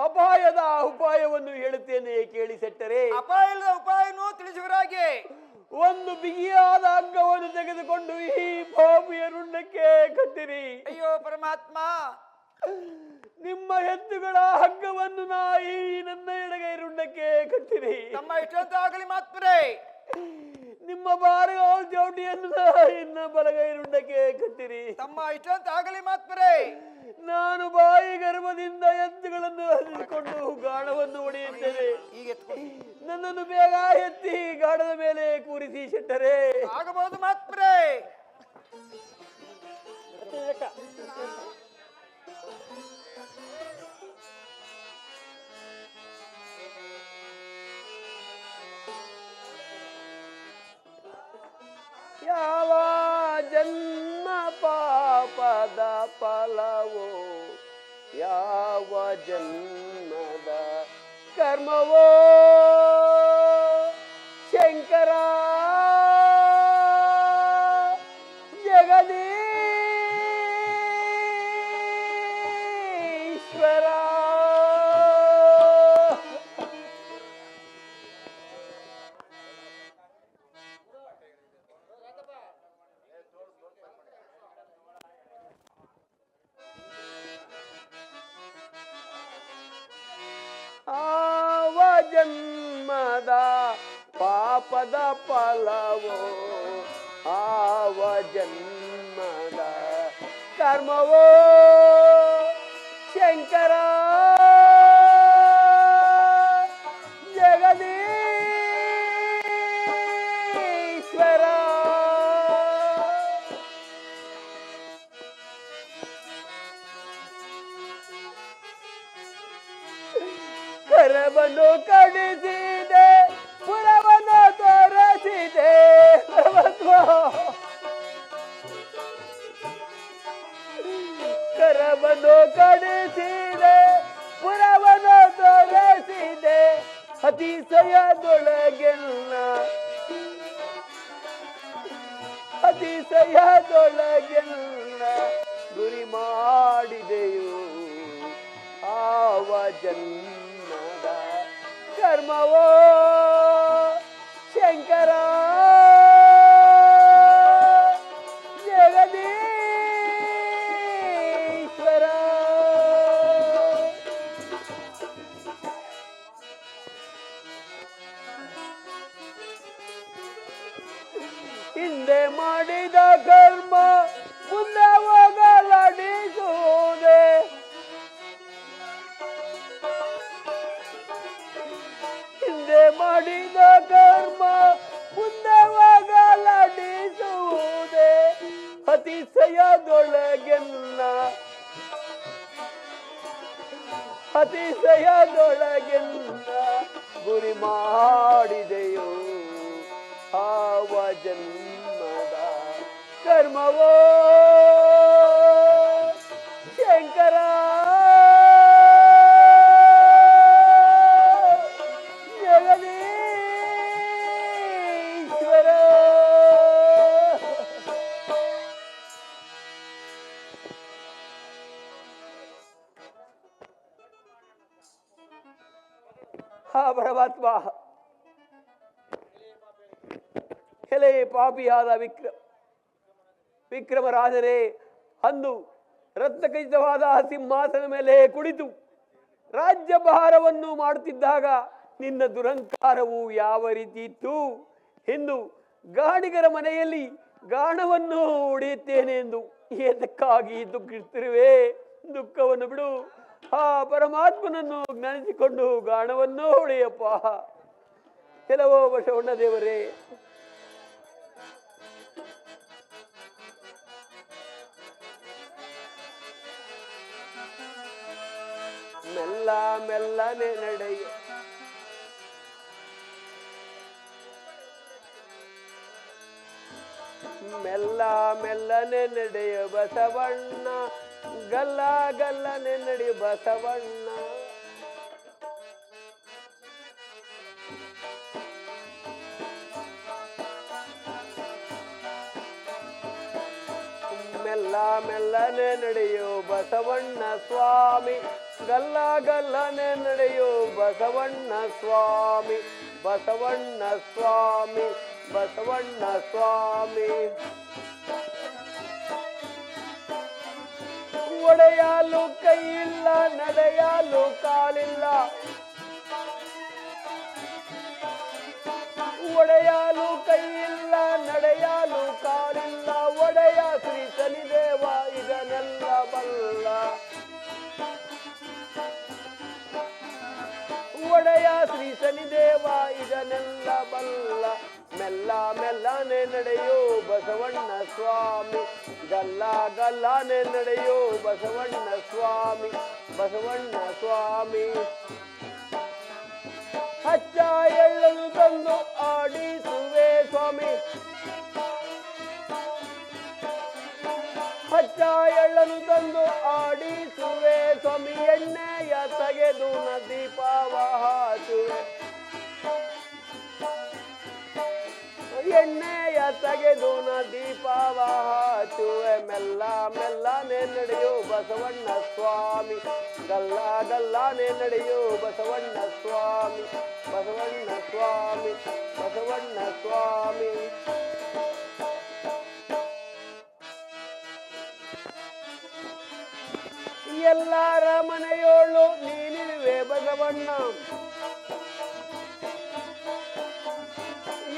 ಅಪಾಯದ ಉಪಾಯವನ್ನು ಹೇಳುತ್ತೇನೆ ಕೇಳಿ ಶೆಟ್ಟರೆ.
ಅಪಾಯದ ಉಪಾಯನೂ ತಿಳಿಸುವರಾಗಿ.
ಒಂದು ಬಿಗಿಯಾದ ಹಗ್ಗವನ್ನು ತೆಗೆದುಕೊಂಡು ಈ ಪಾಪಿಯ ರುಂಡಕ್ಕೆ ಕಟ್ಟಿರಿ.
ಅಯ್ಯೋ ಪರಮಾತ್ಮ,
ನಿಮ್ಮ ಎತ್ತುಗಳ ಹಗ್ಗವನ್ನು ಈ ನನ್ನ ಎಡಗೈ ರುಂಡಕ್ಕೆ ಕಟ್ಟಿರಿ.
ತಮ್ಮ ಇಷ್ಟಂತ ಆಗಲಿ ಮಹಾತ್ಮರೇ.
ನಿಮ್ಮ ಬಾರಿಯ ಜೌಟಿಯನ್ನು ಇನ್ನ ಬಲಗೈ ರುಂಡಕ್ಕೆ ಕಟ್ಟಿರಿ.
ತಮ್ಮ ಇಷ್ಟಂತ ಆಗಲಿ ಮಹಾತ್ಮರೇ.
ನಾನು ಬಾಯಿ ಗರ್ಭದಿಂದ ಎತ್ತುಗಳನ್ನು ಹರಿದುಕೊಂಡು ಗಾಢವನ್ನು ಹೊಡೆಯುತ್ತೇನೆ. ನನ್ನನ್ನು ಬೇಗ ಎತ್ತಿ ಗಾಢದ ಮೇಲೆ ಕೂರಿಸಿ ಶೆಟ್ಟರೆ.
ಆಗಬಹುದು ಮಹಾತ್ಮರೇ.
ಯಾವ ಜನ್ಮ ಪಾಪದ ಫಲವೋ, ಯಾವ ಜನ್ಮದ ಕರ್ಮವೋ ಶಂಕರ ಜಗದೀಶ್ವರ. ಜನ್ಮದ ಪಾಪದ ಫಲವೋ, ಆವ ಜನ್ಮದ ಕರ್ಮವೋ ಶಂಕರ ಜಗದೀಶ್ವರ. ಕರವನ್ನು ಕಡಿಸಿದೆ ಪುರವನ್ನು ತೋರಿಸಿದೆ ಪರಮಾತ್ಮ ಕರವನ್ನು ಕಡಿಸಿದೆ ಪುರವನ್ನು ತೋರಿಸಿದೆ ಅತಿಶಯದೊಳಗೆಲ್ಲ ಅತಿಶಯದೊಳಗೆಲ್ಲ ಗುರಿ ಮಾಡಿದೆಯೋ ಆವ ಜನ್ಮದ ಕರ್ಮವೋ ಶಂಕರ ಜಗದೀಶ್ವರ ಹಿಂದೆ ಮಾಡಿದ ಕರ್ಮ ಮುಂದೆ ಹೋಗಲಾಡಿಸುವುದೇ ಹಿಂದೆ ಮಾಡಿದ ಕರ್ಮ ಮುಂದೆ ಹೋಗಲಾಡಿಸುವುದೇ ಅತಿಶಯದೊಳಗೆಲ್ಲ ಅತಿಶಯದೊಳಗೆಲ್ಲ ಗುರಿ ಮಾಡಿದೆಯೋ ಆವ ಜನ್ಮದ ಕರ್ಮವೋ ಶಂಕರ ಜಗದೀಶ್ವರ ಹಾ ಪರಮಾತ್ಮ ಎಲೆ ಪಾಪಿಯಾದ ವಿಕ್ರಮರಾಜರೇ ಅಂದು ರತ್ನಖಚಿತವಾದ ಸಿಂಹಾಸನ ಮೇಲೆ ಕುಳಿತು ರಾಜ್ಯಭಾರವನ್ನು ಮಾಡುತ್ತಿದ್ದಾಗ ನಿನ್ನ ದುರಂಕಾರವು ಯಾವ ರೀತಿ ಇತ್ತು ಎಂದು ಗಾಣಿಗರ ಮನೆಯಲ್ಲಿ ಗಾಣವನ್ನು ಹೊಡೆಯುತ್ತೇನೆ ಎಂದು ಏತಕ್ಕಾಗಿ ದುಃಖಿಸುತ್ತಿರುವೆ ದುಃಖವನ್ನು ಬಿಡು ಆ ಪರಮಾತ್ಮನನ್ನು ಜ್ಞಾನಿಸಿಕೊಂಡು ಗಾಣವನ್ನು ಹೊಡೆಯಪ್ಪ ಕೆಲವೋ ಬಸವಣ್ಣ ದೇವರೇ ಮೆಲ್ಲ ಮೆಲ್ಲನೆ ನಡೆಯ ಮೆಲ್ಲ ಮೆಲ್ಲನೆ ನಡೆಯ ಬಸವಣ್ಣ ಗಲ್ಲ ಗಲ್ಲನೆ ನಡೆಯ ಬಸವಣ್ಣ ಮೆಲ್ಲ ಮೆಲ್ಲನೆ ನಡೆಯೋ ಬಸವಣ್ಣ ಸ್ವಾಮಿ ಗಲ್ಲ ಗಲ್ಲನೆ ನಡೆಯೋ ಬಸವಣ್ಣ ಸ್ವಾಮಿ ಬಸವಣ್ಣ ಸ್ವಾಮಿ ಬಸವಣ್ಣ ಸ್ವಾಮಿ ಒಡೆಯಲು ಕೈಯಿಲ್ಲ ನಡೆಯಲು ಕಾಲಿಲ್ಲ ಒಡೆಯಲು ಕೈಯಿಲ್ಲ ನಡೆಯಲು ಕಾಲಿಲ್ಲ ಒಡೆಯ ಶ್ರೀ ಶನಿದೇವ ಇದನ್ನೆಲ್ಲ ಬಲ್ಲ ಒಡೆಯ ಶ್ರೀ ಶನಿದೇವ ಇದನ್ನೆಲ್ಲ ಬಲ್ಲ ಮೆಲ್ಲ ಮೆಲ್ಲನೆ ನಡೆಯೋ ಬಸವಣ್ಣ ಸ್ವಾಮಿ ಗಲ್ಲ ಗಲ್ಲನೆ ನಡೆಯೋ ಬಸವಣ್ಣ ಸ್ವಾಮಿ ಬಸವಣ್ಣ ಸ್ವಾಮಿ ಹಚ್ಚ ಎಳ್ಳನ್ನು ತಂದು ಆಡಿಸುವೆ ಸ್ವಾಮಿ ಹಚ್ಚ ಎಳ್ಳನ್ನು ತಂದು ಆಡಿಸುವೆ ಸ್ವಾಮಿ ಎಣ್ಣೆಯ ತೆಗೆದು ದೀಪವ ಹಚ್ಚುವೆ ಎಣ್ಣೆಯ ತೆಗೆದು ದೀಪವ ಹಚ್ಚುವೆ ಮೆಲ್ಲ ಮೆಲ್ಲನೆ ನಡೆಯೋ ಬಸವಣ್ಣ ಸ್ವಾಮಿ ಗಲ್ಲ ಗಲ್ಲನೆ ನಡೆಯೋ ಬಸವಣ್ಣ ಸ್ವಾಮಿ ಬಸವಣ್ಣ ಸ್ವಾಮಿ ಬಸವಣ್ಣ ಸ್ವಾಮಿ ಎಲ್ಲರ ಮನೆಯೋಳು ನೀನಿರುವೆ ಬಸವಣ್ಣ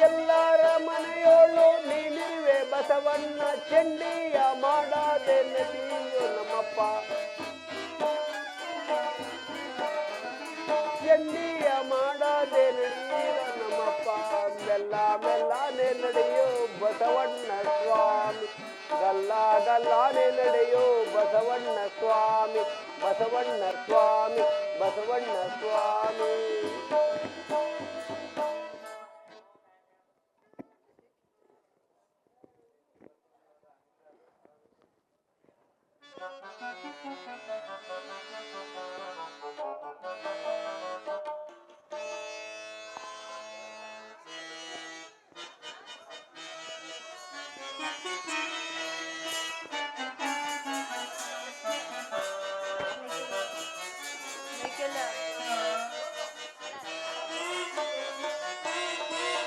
ಎಲ್ಲರ ಮನೆಯೋಳು ನೀನಿರುವೆ ಬಸವಣ್ಣ ಚಂಡಿಯ ಮಾಡಾದೆ ನದಿಯೋ ನಮ್ಮಪ್ಪ ಚಂಡಿಯ ಮಾಡಾದೆ ನಡಿಯ ನಮ್ಮಪ್ಪ ಮೆಲ್ಲ ಮೆಲ್ಲನೆ ನಡೆಯೋ ಬಸವಣ್ಣ ಸ್ವಾಮಿ ಗಲ್ಲ ಗಲ್ಲನೆ ನಡೆಯೋ ಬಸವಣ್ಣ ಸ್ವಾಮಿ ಬಸವಣ್ಣ ಸ್ವಾಮಿ ಬಸವಣ್ಣ ಸ್ವಾಮಿ.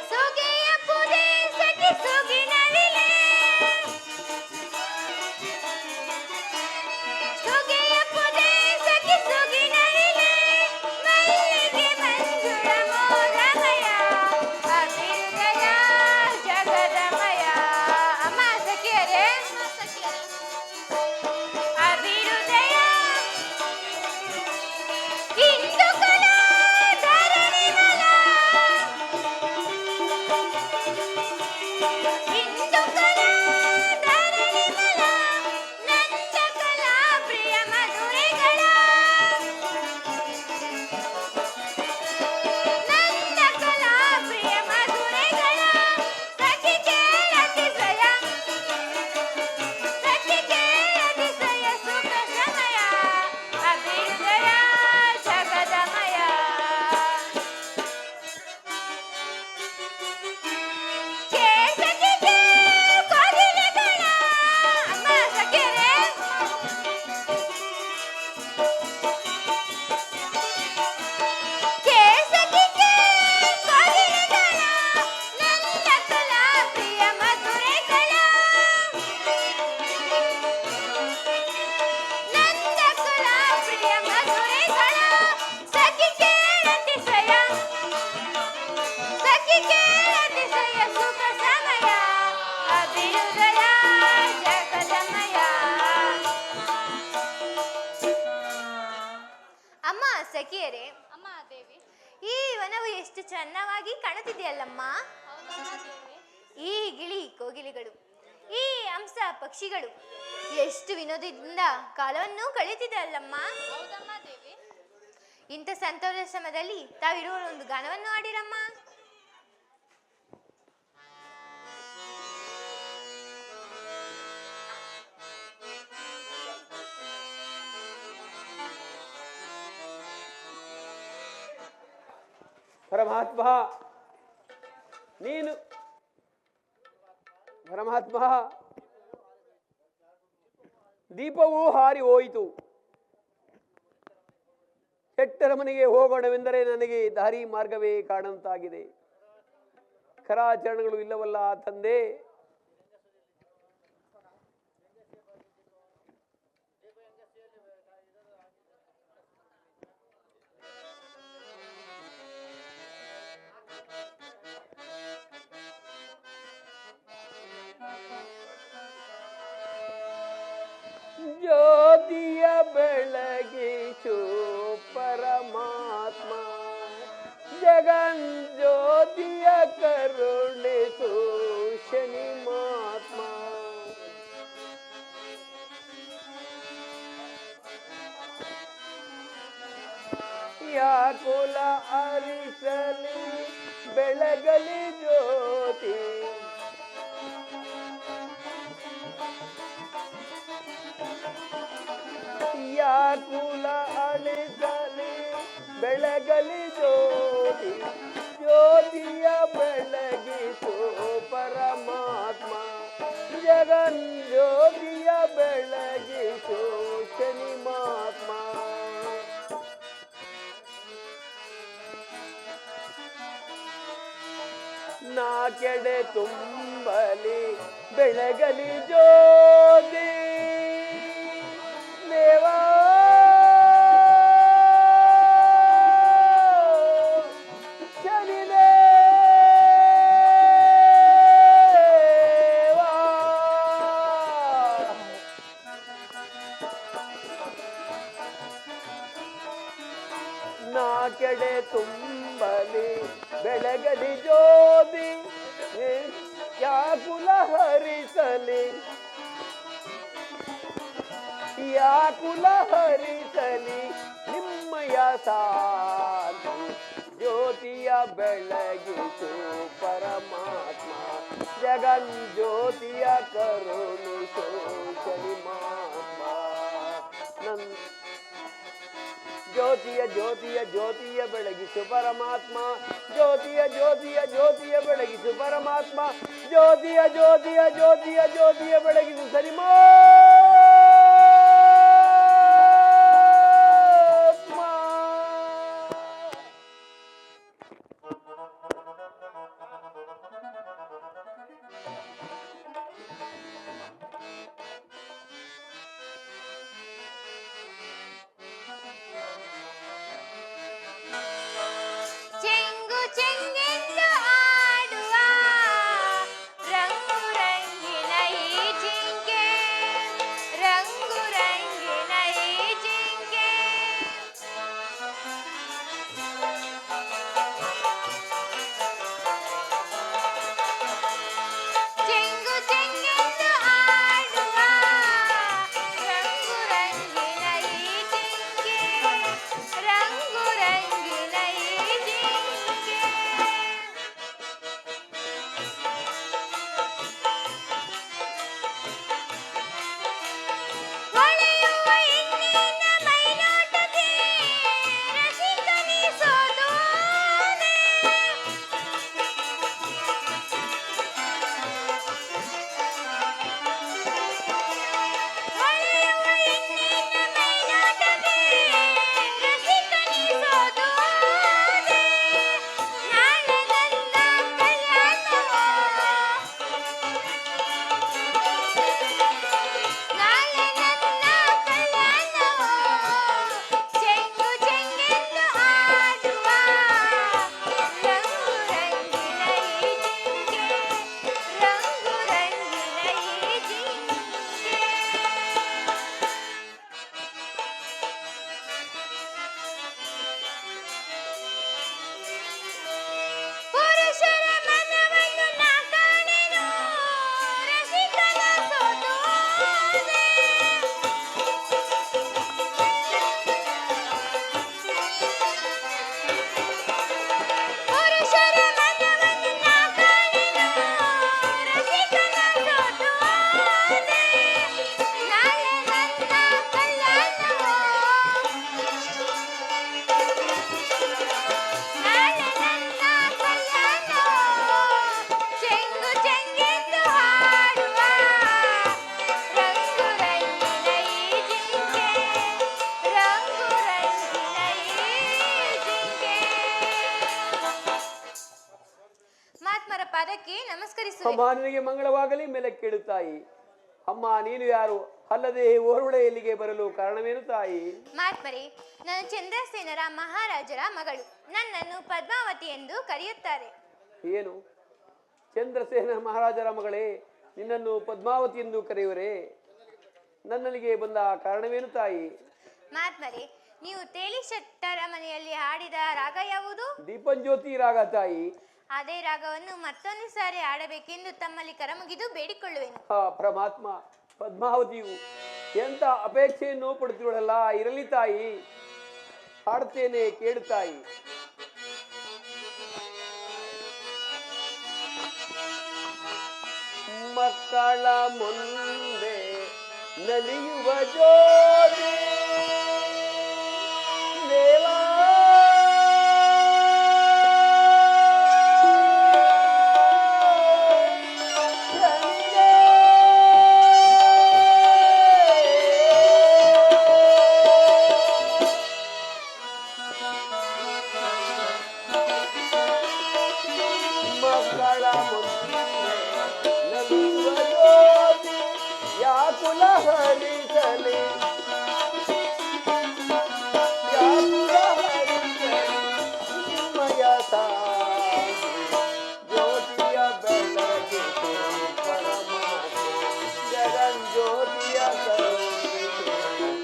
ಸೊಗೆಯ ಪುದೆ ಸಖಿ ಸೊಗಿನವಿಲೆ, ಸೊಗೆಯ ಪುದೆ ಸಖಿ ಸೊಗಿನವಿಲೆ, ಮಲ್ಲಿಗೆ ಮಂಜುಳ ಮೋರಮಯ ಅಭಿಹೃದಯ ಜಗದಮಯ. ಅಮ್ಮ ಸಖಿಯರೇ, ಅಭಿಹೃದಯ ಇಂದು ಕಲಾ ಧರಣಿ ಮಲ, ಇಂದು ಕಲಾ ಧರಣಿ ಮಲ, ನಂದ ಕಲಾ ಪ್ರಿಯ ಮಧುರೆಗಳ, ನಂದ ಕಲಾ ಪ್ರಿಯ ಮಧುರೆಗಳ, ಸಖಿ ಕೇಳತಿಸಯ, ಸಖಿ ಕೇಳತಿಸಯ ಸುಖ ಸಮಯ ಅಭಿಹೃದಯ ಜಗದಮಯ. ಕೇಸಕಿಗೆ ಕೋಗಿಲೆಗಳ, ಅಮ್ಮ ಸಖಿಯರೇ, ಕೇಸಕಿಗೆ ಕೋಗಿಲೆಗಳ, ನಂದ ಕಲಾ ಪ್ರಿಯ ಮಧುರೆಗಳ, ನಂದ ಕಲಾ ಪ್ರಿಯ ಮಧುರೆಗಳ, ಸಖಿ ಕೇಳತಿಸಯ, ಸಖಿ ಕೇಳತಿಸಯ ಸುಖ ಸಮಯ ಅಭಿಹೃದಯ ಜಗದಮಯ. ಅಮ್ಮ ಸಖಿಯರೇ,
ಅಮ್ಮ ದೇವಿ.
ಈ ವನವು ಎಷ್ಟು ಚೆನ್ನವಾಗಿ ಕಾಣುತ್ತಿದೆಯಲ್ಲಮ್ಮ. ಈ ಗಿಳಿ ಕೋಗಿಲೆಗಳು, ಈ ಹಂಸ ಪಕ್ಷಿಗಳು ಎಷ್ಟು ವಿನೋದದಿಂದ ಕಾಲವನ್ನು ಕಳೀತಿದೆ ಅಲ್ಲಮ್ಮ.
ಹೌದಮ್ಮ ದೇವಿ.
ಇಂಥ ಸಂತೋಷ ಸಮಯದಲ್ಲಿ ತಾವಿರುವ ಒಂದು ಗಾನವನ್ನು ಆಡಿರಮ್ಮ.
ಪರಮಾತ್ಮ ನೀನು ಪರಮಾತ್ಮ ದೀಪವೂ ಹಾರಿ ಹೋಯಿತು. ಶೆಟ್ಟರ ಮನೆಗೆ ಹೋಗೋಣವೆಂದರೆ ನನಗೆ ದಾರಿ ಮಾರ್ಗವೇ ಕಾಣುವಂತಾಗಿದೆ. ಕರಾಚರಣಗಳು ಇಲ್ಲವಲ್ಲ ತಂದೆ. ಜ್ಯೋತಿಯ ಬೆಳಗಿಸು ಪರಮಾತ್ಮ, ಜಗನ್ ಜ್ಯೋತಿಯ ಕರುಣಿಸು ಶನಿ ಮಹಾತ್ಮ. ಯಾಕುಲ ಅರಿಸಲಿ ಬೆಳಗಲಿ ಜ್ಯೋತಿ, ಯಾಕುಲ ಅಳಿಸಲಿ ಬೆಳಗಲಿ ಜ್ಯೋತಿ, ಜ್ಯೋತಿಯ ಬೆಳಗಿಸು ಪರಮಾತ್ಮ, ಜಗನ್ ಜ್ಯೋತಿಯ ಬೆಳಗಿಸು ಶನಿ ಮಹಾತ್ಮ. ನಾಕೆಡೆ ತುಂಬಲಿ ಬೆಳಗಲಿ ಜ್ಯೋತಿ, ದೇವಾ ಶನಿದೇವಾ. ನಾಕೆಡೆ ತುಂಬಲಿ ಬೆಳಗಲಿ ಜ್ಯೋತಿ, ಯಾಕುಲ ಹರಿಸಲಿ ವ್ಯಾಕುಲ ಹರಿಸಲಿ ನಿಮ್ಮಯ ಸಾಧು ಜ್ಯೋತಿಯ ಬೆಳಗಿಸು ಪರಮಾತ್ಮ ಜಗಜ್ಯೋತಿಯ ಕರುಣಿಸು ಶನಿಮಾತ್ಮ ಜ್ಯೋತಿಯ ಜ್ಯೋತಿಯ ಜ್ಯೋತಿಯ ಬೆಳಗಿಸು ಪರಮಾತ್ಮ ಜ್ಯೋತಿಯ ಜ್ಯೋತಿಯ ಜ್ಯೋತಿಯ ಬೆಳಗಿಸು ಪರಮಾತ್ಮ ಜ್ಯೋತಿಯ ಜ್ಯೋತಿಯ ಜ್ಯೋತಿಯ ಜ್ಯೋತಿಯ ಬೆಳಗಿಸು ಸರಿಮಾತ್ಮ.
ಚೆಂಗು ಚೆಂಗೆಂದು ಆಡುವ ರಂಗು ರಂಗಿನ ಈ ಜಿಂಕೆ ರಂಗು ರಂಗಿನ ಈ ಜಿಂಕೆ ಚೆಂಗು ಚೆಂಗೆಂದು ಆಡುವ ರಂಗು ರಂಗಿನ ಈ ಜಿಂಕೆ ರಂಗು ರಂಗಿನ ಈ ಜಿಂಕೆ ಹೊಳೆಯುವ ಹೆಣ್ಣಿನ ಮೈನೋಟಕ್ಕೆ ರಸಿಕನಿಸೋದೋನೆ ಹೊಳೆಯುವ ಹೆಣ್ಣಿನ ಮೈನೋಟಕ್ಕೆ ರಸಿಕನಿಸೋದೋನೆ ನಾಳೆ ನನ್ನ ಕಲ್ಯಾಣವೋ ನಾಳೆ ನನ್ನ ಕಲ್ಯಾಣವೋ ಚೆಂಗು ಚೆಂಗೆಂದು ಆಡುವ ರಂಗು ರಂಗಿನ ಈ ಜಿಂಕೆ ರಂಗು ರಂಗಿನ ಈ ಜಿಂಕೆ ಪುರುಷರ ಮನವನ್ನು ನಾ ಕಾಣೆನು ರಸಿಕನ ಸೋತೋದೆ ಪುರುಷರ ಮನವನ್ನು ನಾ ಕಾಣೆನು ರಸಿಕನ ಸೋತೋದೆ ನಾಳೆ ನನ್ನ ಕಲ್ಯಾಣವೋ ನಾಳೆ ನನ್ನ ಕಲ್ಯಾಣವೋ ಚೆಂಗು ಚೆಂಗೆಂದು ಹಾಡುವ ರಂಗು ರಂಗಿನ ಈ ಜಿಂಕೆ ರಂಗು ರಂಗಿನ ಈ ಜಿಂಕೆ ಮಹಾತ್ಮರ ಪಾದಕ್ಕೆ ನಮಸ್ಕರಿಸುವೆ.
ಅಮ್ಮ ನಿನಗೆ ಮಂಗಳವಾಗಲಿ ಮೇಲೆ ಕೇಳು ತಾಯಿ. ಅಮ್ಮ ನೀನು ಯಾರು ಅಲ್ಲದೆ ಓರ್ವಳೆ ಇಲ್ಲಿಗೆ ಬರಲು ಕಾರಣವೇನು ತಾಯಿ?
ಮಹಾತ್ಮರೇ, ನಾನು ಚಂದ್ರಸೇನರ ಮಹಾರಾಜರ ಮಗಳು. ನನ್ನನ್ನು ಪದ್ಮಾವತಿ ಎಂದು ಕರೆಯುತ್ತಾರೆ.
ಏನು ಚಂದ್ರಸೇನ ಮಹಾರಾಜರ ಮಗಳೇ, ನಿನ್ನನ್ನು ಪದ್ಮಾವತಿ ಎಂದು ಕರೆಯುವರೆ? ನನ್ನಲ್ಲಿಗೆ ಬಂದ ಕಾರಣವೇನು ತಾಯಿ?
ಮಹಾತ್ಮರೇ, ನೀವು ತೇಲಿ ಶೆಟ್ಟರ ಮನೆಯಲ್ಲಿ ಹಾಡಿದ ರಾಗ ಯಾವುದು?
ದೀಪಂಜ್ಯೋತಿ ರಾಗ ತಾಯಿ.
ಅದೇ ರಾಗವನ್ನು ಮತ್ತೊಂದು ಸಾರಿ ಆಡಬೇಕೆಂದು ತಮ್ಮಲ್ಲಿ ಕರಮುಗಿದು ಬೇಡಿಕೊಳ್ಳುವೆನು.
ಆ ಪರಮಾತ್ಮ ಪದ್ಮಾವತಿಯು ಎಂತ ಅಪೇಕ್ಷೆಯನ್ನು ಪಡುತ್ತಿರುವಳಲ್ಲ, ಇರಲಿ ತಾಯಿ, ಹಾಡುತ್ತೇನೆ ಕೇಳು ತಾಯಿ. ಮಕ್ಕಳ ಮುಂದೆ ನಲಿಯುವ ಜೋಡಿ ದೇವಾ ಮಕ್ಕಳ ಮುಂದೆ ನಲಿಯುವ ಜೋಡಿ ಯಾಕುಲ ಹರಿಸಲಿ ಯಾಕುಲ ಹರಿಸಲಿ ನಿಮ್ಮಯ ಸಾಧು ಜ್ಯೋತಿಯ ಬೆಳಗಿಸು ಪರಮಾತ್ಮ ಜಗಜ್ಯೋತಿಯ ಕರುಣಿಸು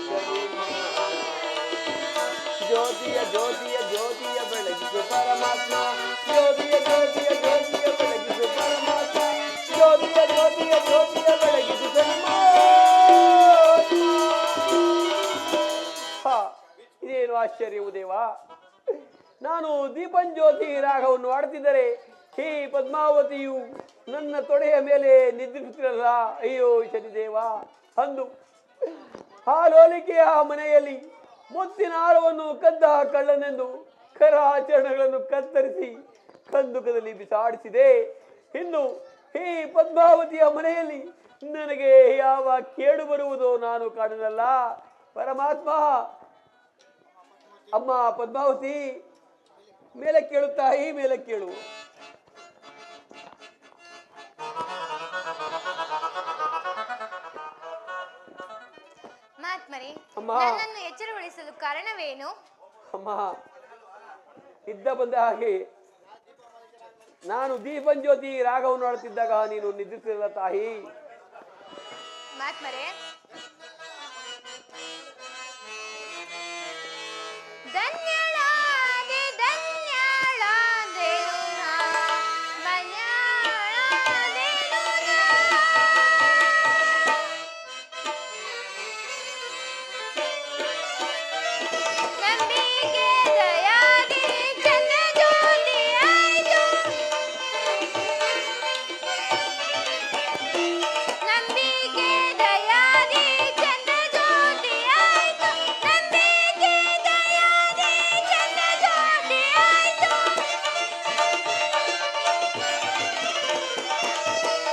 ಶನಿಮಾತ್ಮ. ಜ್ಯೋತಿಯ ಜ್ಯೋತಿಯ ಜ್ಯೋತಿಯ ಬೆಳಗಿಸು ಪರಮಾತ್ಮ ಜ್ಯೋತಿಯ ಜ್ಯೋತಿಯ ಜ್ಯೋತಿಯ ಬೆಳಗಿಸು ಪರಮಾತ್ಮ ಜ್ಯೋತಿಯ ಜ್ಯೋತಿಯ ಜ್ಯೋತಿಯ ಬೆಳಗಿಸು ಶನಿಮಾತ್ಮ. ಆಶ್ಚರ್ಯವು ದೇವ. ನಾನು ದೀಪಂಜ್ಯೋತಿ ರಾಗವನ್ನು ಆಡುತ್ತಿದ್ದರೆ ಈ ಪದ್ಮಾವತಿಯು ನನ್ನ ತೊಡೆಯ ಮೇಲೆ ನಿದ್ರಿಸುತ್ತಿರಲ್ಲ. ಅಯ್ಯೋ ಶನಿದೇವ, ಅಂದು ಹಾಲೋಲಿಕೆಯ ಮನೆಯಲ್ಲಿ ಮುತ್ತಿನ ಹಾರವನ್ನು ಕದ್ದ ಕಳ್ಳನೆಂದು ಕರಾಚರಣೆಗಳನ್ನು ಕತ್ತರಿಸಿ ಕಂದುಕದಲ್ಲಿ ಬಿಸಾಡಿಸಿದೆ. ಇನ್ನು ಈ ಪದ್ಮಾವತಿಯ ಮನೆಯಲ್ಲಿ ನನಗೆ ಯಾವ ಕೇಡು ಬರುವುದೋ ನಾನು ಕಾಣನಲ್ಲ. ಪರಮಾತ್ಮ, ಅಮ್ಮ ಪದ್ಮಾವತಿ, ಮೇಲೆ ಕೇಳು ತಾಯಿ, ಮೇಲೆ ಕೇಳು.
ಮಹಾತ್ಮರೇ,
ಅಮ್ಮ.
ನನ್ನನ್ನು ಎಚ್ಚರಗೊಳಿಸಲು ಕಾರಣವೇನು?
ಅಮ್ಮ, ಇದ್ದ ಬಂದ ಹಾಗೆ ನಾನು ದೀಪಂಜ್ಯೋತಿ ರಾಗವನ್ನು ಆಡುತ್ತಿದ್ದಾಗ ನೀನು ನಿದ್ರಿಸಿರಲ್ಲ ತಾಯಿ.
ಮಹಾತ್ಮರೇ, ಧನ್ಯಳಾದೆ ಧನ್ಯಳಾದೆನು ನಾ, ಧನ್ಯಳಾದೆನು ನಾ. ನಂಬಿಕೆ ದಯಾದಿ ಚಂದ ಜ್ಯೋತಿ ಆಯ್ತು, ನಂಬಿಕೆ ದಯಾದಿ ಚಂದ ಜ್ಯೋತಿ ಆಯ್ತು, ನಂಬಿಕೆ ದಯಾದಿ ಚಂದ ಜ್ಯೋತಿ ಆಯ್ತು,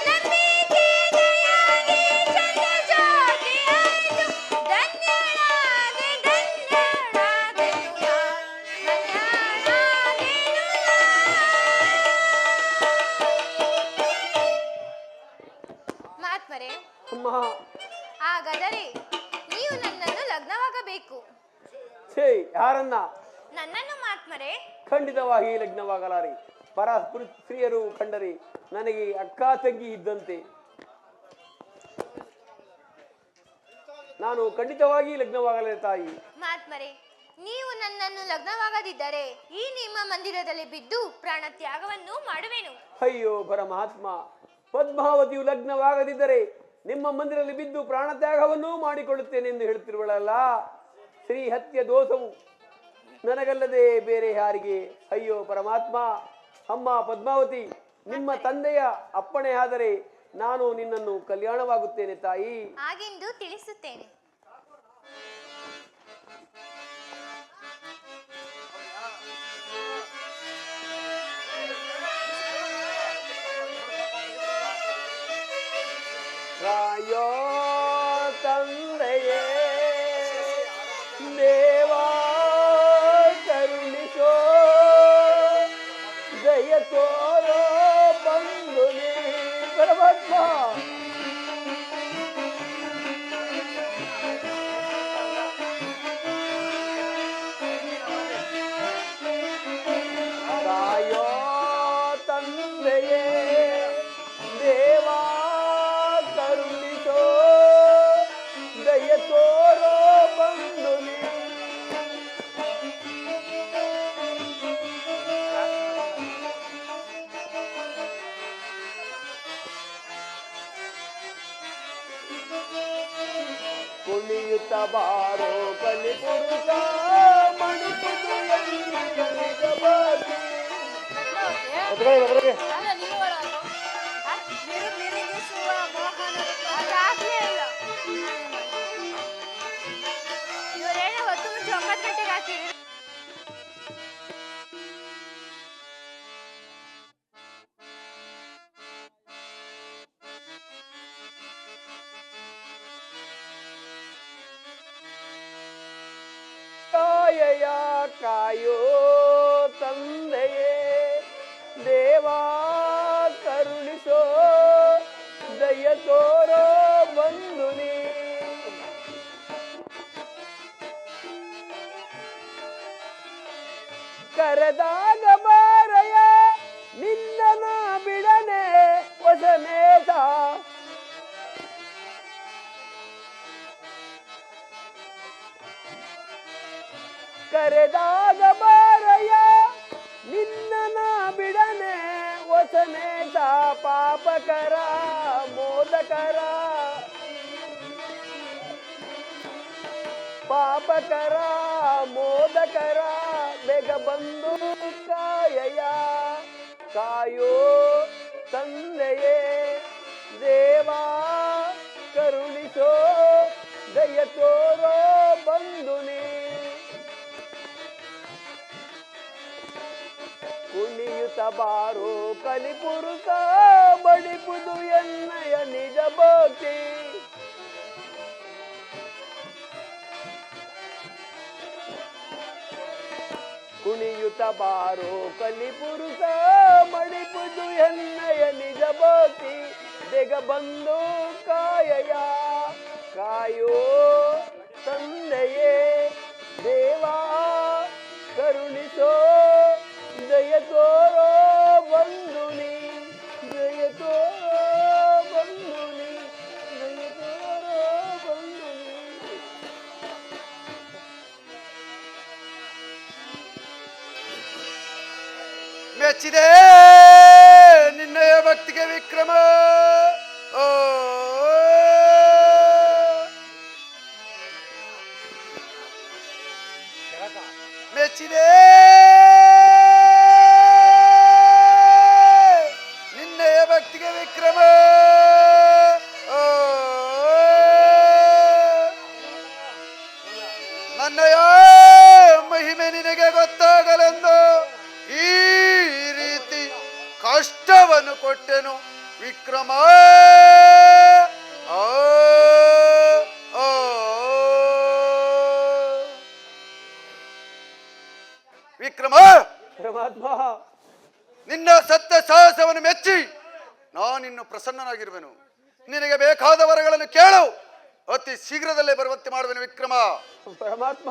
ನಂಬಿಕೆ ದಯಾದಿ ಚಂದ ಜ್ಯೋತಿ ಆಯ್ತು. ಧನ್ಯಳಾದೆ ಧನ್ಯಳಾದೆನು ನಾ, ಧನ್ಯಳಾದೆನು ನಾ. ಮಹಾತ್ಮರೇ,
ಅಮ್ಮ,
ಹಾಗಾದರೆ ನೀವು ನನ್ನನ್ನು ಲಗ್ನವಾಗಬೇಕು.
ಛೇ, ಯಾರನ್ನ?
ನನ್ನನ್ನು ಮಹಾತ್ಮರೇ.
ಖಂಡಿತವಾಗಿ ಲಗ್ನವಾಗಲಾರೆ. ಪರ ಸ್ತ್ರೀಯರು ಕಂಡರೆ ನನಗೆ ಅಕ್ಕ ತಂಗಿ ಇದ್ದಂತೆ. ನಾನು ಖಂಡಿತವಾಗಿ ಲಗ್ನವಾಗಲೇ ತಾಯಿ.
ಮಹಾತ್ಮರೇ, ನೀವು ನನ್ನನ್ನು ಲಗ್ನವಾಗದಿದ್ದರೆ ಈ ನಿಮ್ಮ ಮಂದಿರದಲ್ಲಿ ಬಿದ್ದು ಪ್ರಾಣ ತ್ಯಾಗವನ್ನು ಮಾಡುವೆನು.
ಅಯ್ಯೋ ಪರಮಾತ್ಮ, ಪದ್ಮಾವತಿಯು ಲಗ್ನವಾಗದಿದ್ದರೆ ನಿಮ್ಮ ಮಂದಿರಲ್ಲಿ ಬಿದ್ದು ಪ್ರಾಣ ತ್ಯಾಗವನ್ನೂ ಮಾಡಿಕೊಳ್ಳುತ್ತೇನೆ ಎಂದು ಹೇಳುತ್ತಿರುವಳಲ್ಲ. ಶ್ರೀ ಹತ್ಯೆ ದೋಷವು ನನಗಲ್ಲದೆ ಬೇರೆ ಯಾರಿಗೆ? ಅಯ್ಯೋ ಪರಮಾತ್ಮ, ಅಮ್ಮ ಪದ್ಮಾವತಿ, ನಿಮ್ಮ ತಂದೆಯ ಅಪ್ಪಣೆ ಆದರೆ ನಾನು ನಿನ್ನನ್ನು ಕಲ್ಯಾಣವಾಗುತ್ತೇನೆ ತಾಯಿ.
ಹಾಗೆಂದು ತಿಳಿಸುತ್ತೇನೆ.
ರಾಯೋ ತಂದೆಯೇ ದೇವಾ ಕರುಣಿಸೋ, ದಯ ತೋರೋ ಬಂದು ನೀ ಪರಮಾತ್ಮ. ರಾಯೋ ತಂದೆಯೇ ದೇವಾ ಕರುಣಿಸೋ, ದಯ ತೋರೋ ಬಂದು ನೀ. ಕುಣಿಯುತ್ತ ಬಾರೋ ಕಲಿಪುರುಷ, ಮಣಿಪುದು ಎಂದಿಗನಿಗ ಬಾಗಿ.
ಅದಾಗ್ಲೇ ಇಲ್ಲ. ಇವರೇನೋ ಹೊತ್ತು ಮುಂಚೆ 9 ಗಂಟೆಗೆ ಹಾಕಿದ್ರು.
ಕಾಯಯ ಕಾಯೋ ತಂದೆಯೇ ದೇವಾ ಕರುಣಿಸೋ, ದಯ ತೋರೋ ಬಂದು ನೀ. ಕರೆದಾಗ ಬಾರಯ ನಿನ್ನ ಬಿಡನೆ ಹೊಸನೇತ. ಕರೆದಾಗ ಬಾರಯ ನಿನ್ನ ಬಿಡನೆ ಹೊಸನೇತ. ಪಾಪಕರ ಮೋದಕರ, ಪಾಪಕರ ಮೋದಕರ ಬೇಗ ಬಂದು ಕಾಯಯ ಕಾಯೋ ತಂದೆಯೇ ದೇವಾ ಕರುಣಿಸೋ ದಯ ತೋರೋ ಬಂಧುನೇ ಕುಣಿಯುತ್ತ ಬಾರೋ ಕಲಿಪುರುಷ ಬಡಿಪುದು ಎನ್ನಯ ನಿಜ ಭಕ್ತಿ ಕುಣಿಯುತ್ತ ಬಾರೋ ಕಲಿಪುರುಷ ಮಡಿಪುದು ಎನ್ನಯ ನಿಜ ಭಕ್ತಿ ಬೇಗ ಬಂದು ಕಾಯಯ ಕಾಯೋ ತಂದೆಯೇ ದೇವಾ ಕರುಣಿಸೋ ದಯ ತೋರೋ ಬಂಧುನಿ ದಯ ತೋರೋ ಬಂಧುನಿ ದಯ ತೋರೋ ಬಂಧುನಿ.
ಮೆಚ್ಚಿದೆ ನಿನ್ನಯ ಭಕ್ತಿಗೆ ವಿಕ್ರಮ. ಓ ಮೆಚ್ಚಿದೆ ನಿನ್ನಯ ಭಕ್ತಿಗೆ ವಿಕ್ರಮ. ಓ ನನ್ನಯ ಮಹಿಮೆ ನಿನಗೆ ಗೊತ್ತಾಗಲೆಂದು ಈ ರೀತಿ ಕಷ್ಟವನ್ನು ಕೊಟ್ಟೆನು ವಿಕ್ರಮ. ಆ, ಆ. ವಿಕ್ರಮ,
ಪರಮಾತ್ಮ
ನಿನ್ನ ಸತ್ಯ ಸಾಹಸವನ್ನು ಮೆಚ್ಚಿ ನಾನಿನ್ನು ಪ್ರಸನ್ನನಾಗಿರುವೆನು. ನಿನಗೆ ಬೇಕಾದ ವರಗಳನ್ನು ಕೇಳು, ಅತಿ ಶೀಘ್ರದಲ್ಲೇ ಬರುವಂತೆ ಮಾಡುವೆನು ವಿಕ್ರಮ.
ಪರಮಾತ್ಮ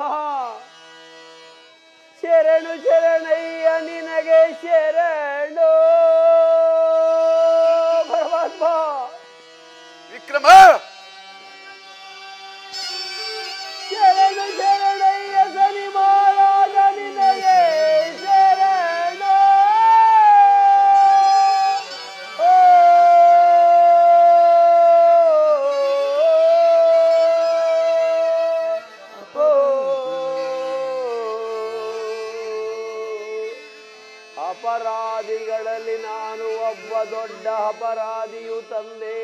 ಶರಣು ಶರಣಯ್ಯ ನಿನಗೆ ಶರಣು ಪರಮಾತ್ಮ.
ವಿಕ್ರಮ,
ಶರಣು ಶರಣಯ್ಯ ಶನಿ ಮಹಾರಾಜ ನಿನಗೆ ಶರಣು. ಓ ಅಪರಾಧಿಗಳಲ್ಲಿ ನಾನು ಒಬ್ಬ ದೊಡ್ಡ ಅಪರಾಧಿಯು ತಂದೆ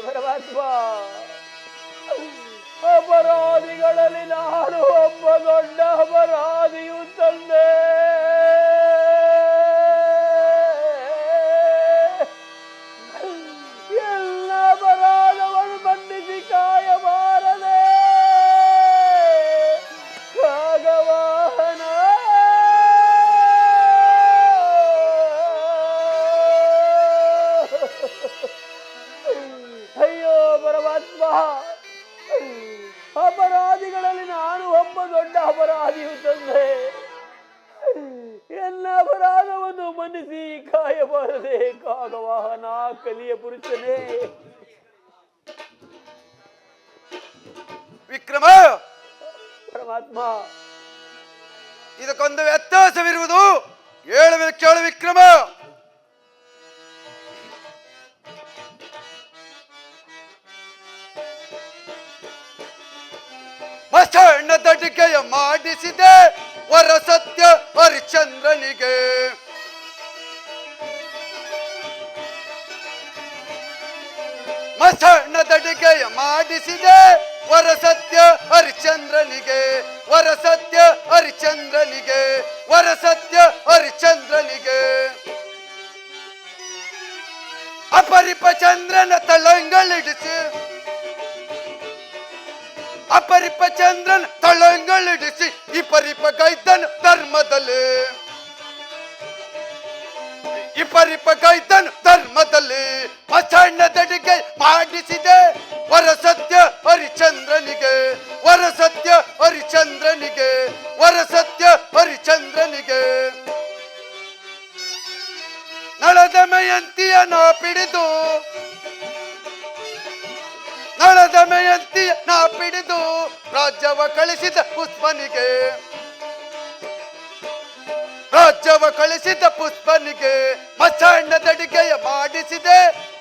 ಪರಮಾತ್ಮ. ಅಪರಾಧಿಗಳಲ್ಲಿ ನಾನು ಒಬ್ಬ ದೊಡ್ಡ ಅಪರಾಧಿಯು ತಂದೆ. ಎಲ್ಲ ಅಪರಾಧವನ್ನು ಮನ್ನಿಸಿ ಕಾಯಬಾರದೆ ಭಗವಾನ. ಅಯ್ಯೋ ಪರಮಾತ್ಮ, ಅಪರಾಧಿಗಳಲ್ಲಿ ನಾನು ಒಬ್ಬ ದೊಡ್ಡ ಅಪರಾಧಿಯು ತಂದೆ. ಎಲ್ಲ ಅಪರಾಧವನ್ನು ಮನ್ನಿಸಿ ಕಾಯಬಾರದೆ ಕಾಗವಾಹನ ಕಲಿಯ ಪುರುಷನೇ.
ವಿಕ್ರಮ,
ಪರಮಾತ್ಮ
ಇದಕ್ಕೊಂದು ವ್ಯತ್ಯಾಸವಿರುವುದು, ಹೇಳುವೆ ಕೇಳು ವಿಕ್ರಮ. ಮಸಣ್ಣ ದಟಿಕೆಯ ಮಾಡಿಸಿದೆ ವರ ಸತ್ಯ ಹರಿಶ್ಚಂದ್ರನಿಗೆ. ಮಸಣ್ಣ ದಟಿಕೆಯ ಮಾಡಿಸಿದೆ ವರ ಸತ್ಯ ಹರಿಶ್ಚಂದ್ರನಿಗೆ. ವರ ಸತ್ಯ ಹರಿಶ್ಚಂದ್ರನಿಗೆ. ವರ ಸತ್ಯ ಹರಿಶ್ಚಂದ್ರನಿಗೆ. ಅಪರಿಪ ಚಂದ್ರನ ತಳಂಗಳಿಡಿಸಿ ಅಪರಿಪ ಚಂದ್ರನ ತಳಂಗಳಿಡಿಸಿ ಈ ಪರಿಪ ಗೈತನ್ ಧರ್ಮದಲ್ಲಿ. ಈ ಪರಿಪ ಗೈತನ್ ಧರ್ಮದಲ್ಲಿ ಮಸಣ್ಣ ದಡಿಗೆ ಮಾಡಿಸಿದೆ ವರ ಸತ್ಯ ಹರಿಶ್ಚಂದ್ರನಿಗೆ. ವರ ಸತ್ಯ ಹರಿಶ್ಚಂದ್ರನಿಗೆ. ವರ ಸತ್ಯ ಹರಿಶ್ಚಂದ್ರನಿಗೆ. ನಳದ ಮಯಂತಿಯ ನಾ ಪಿಡಿದು ನಳದ ಮಯಂತಿಯ ನಾ ಪಿಡಿದು ರಾಜ್ಯವ ಕಳಿಸಿದ ಪುಷ್ಪನಿಗೆ. ರಾಜ್ಯವ ಕಳಿಸಿದ ಪುಷ್ಪನಿಗೆ ಮಸಣ್ಣ ದಡಿಗೆಯ ಮಾಡಿಸಿದೆ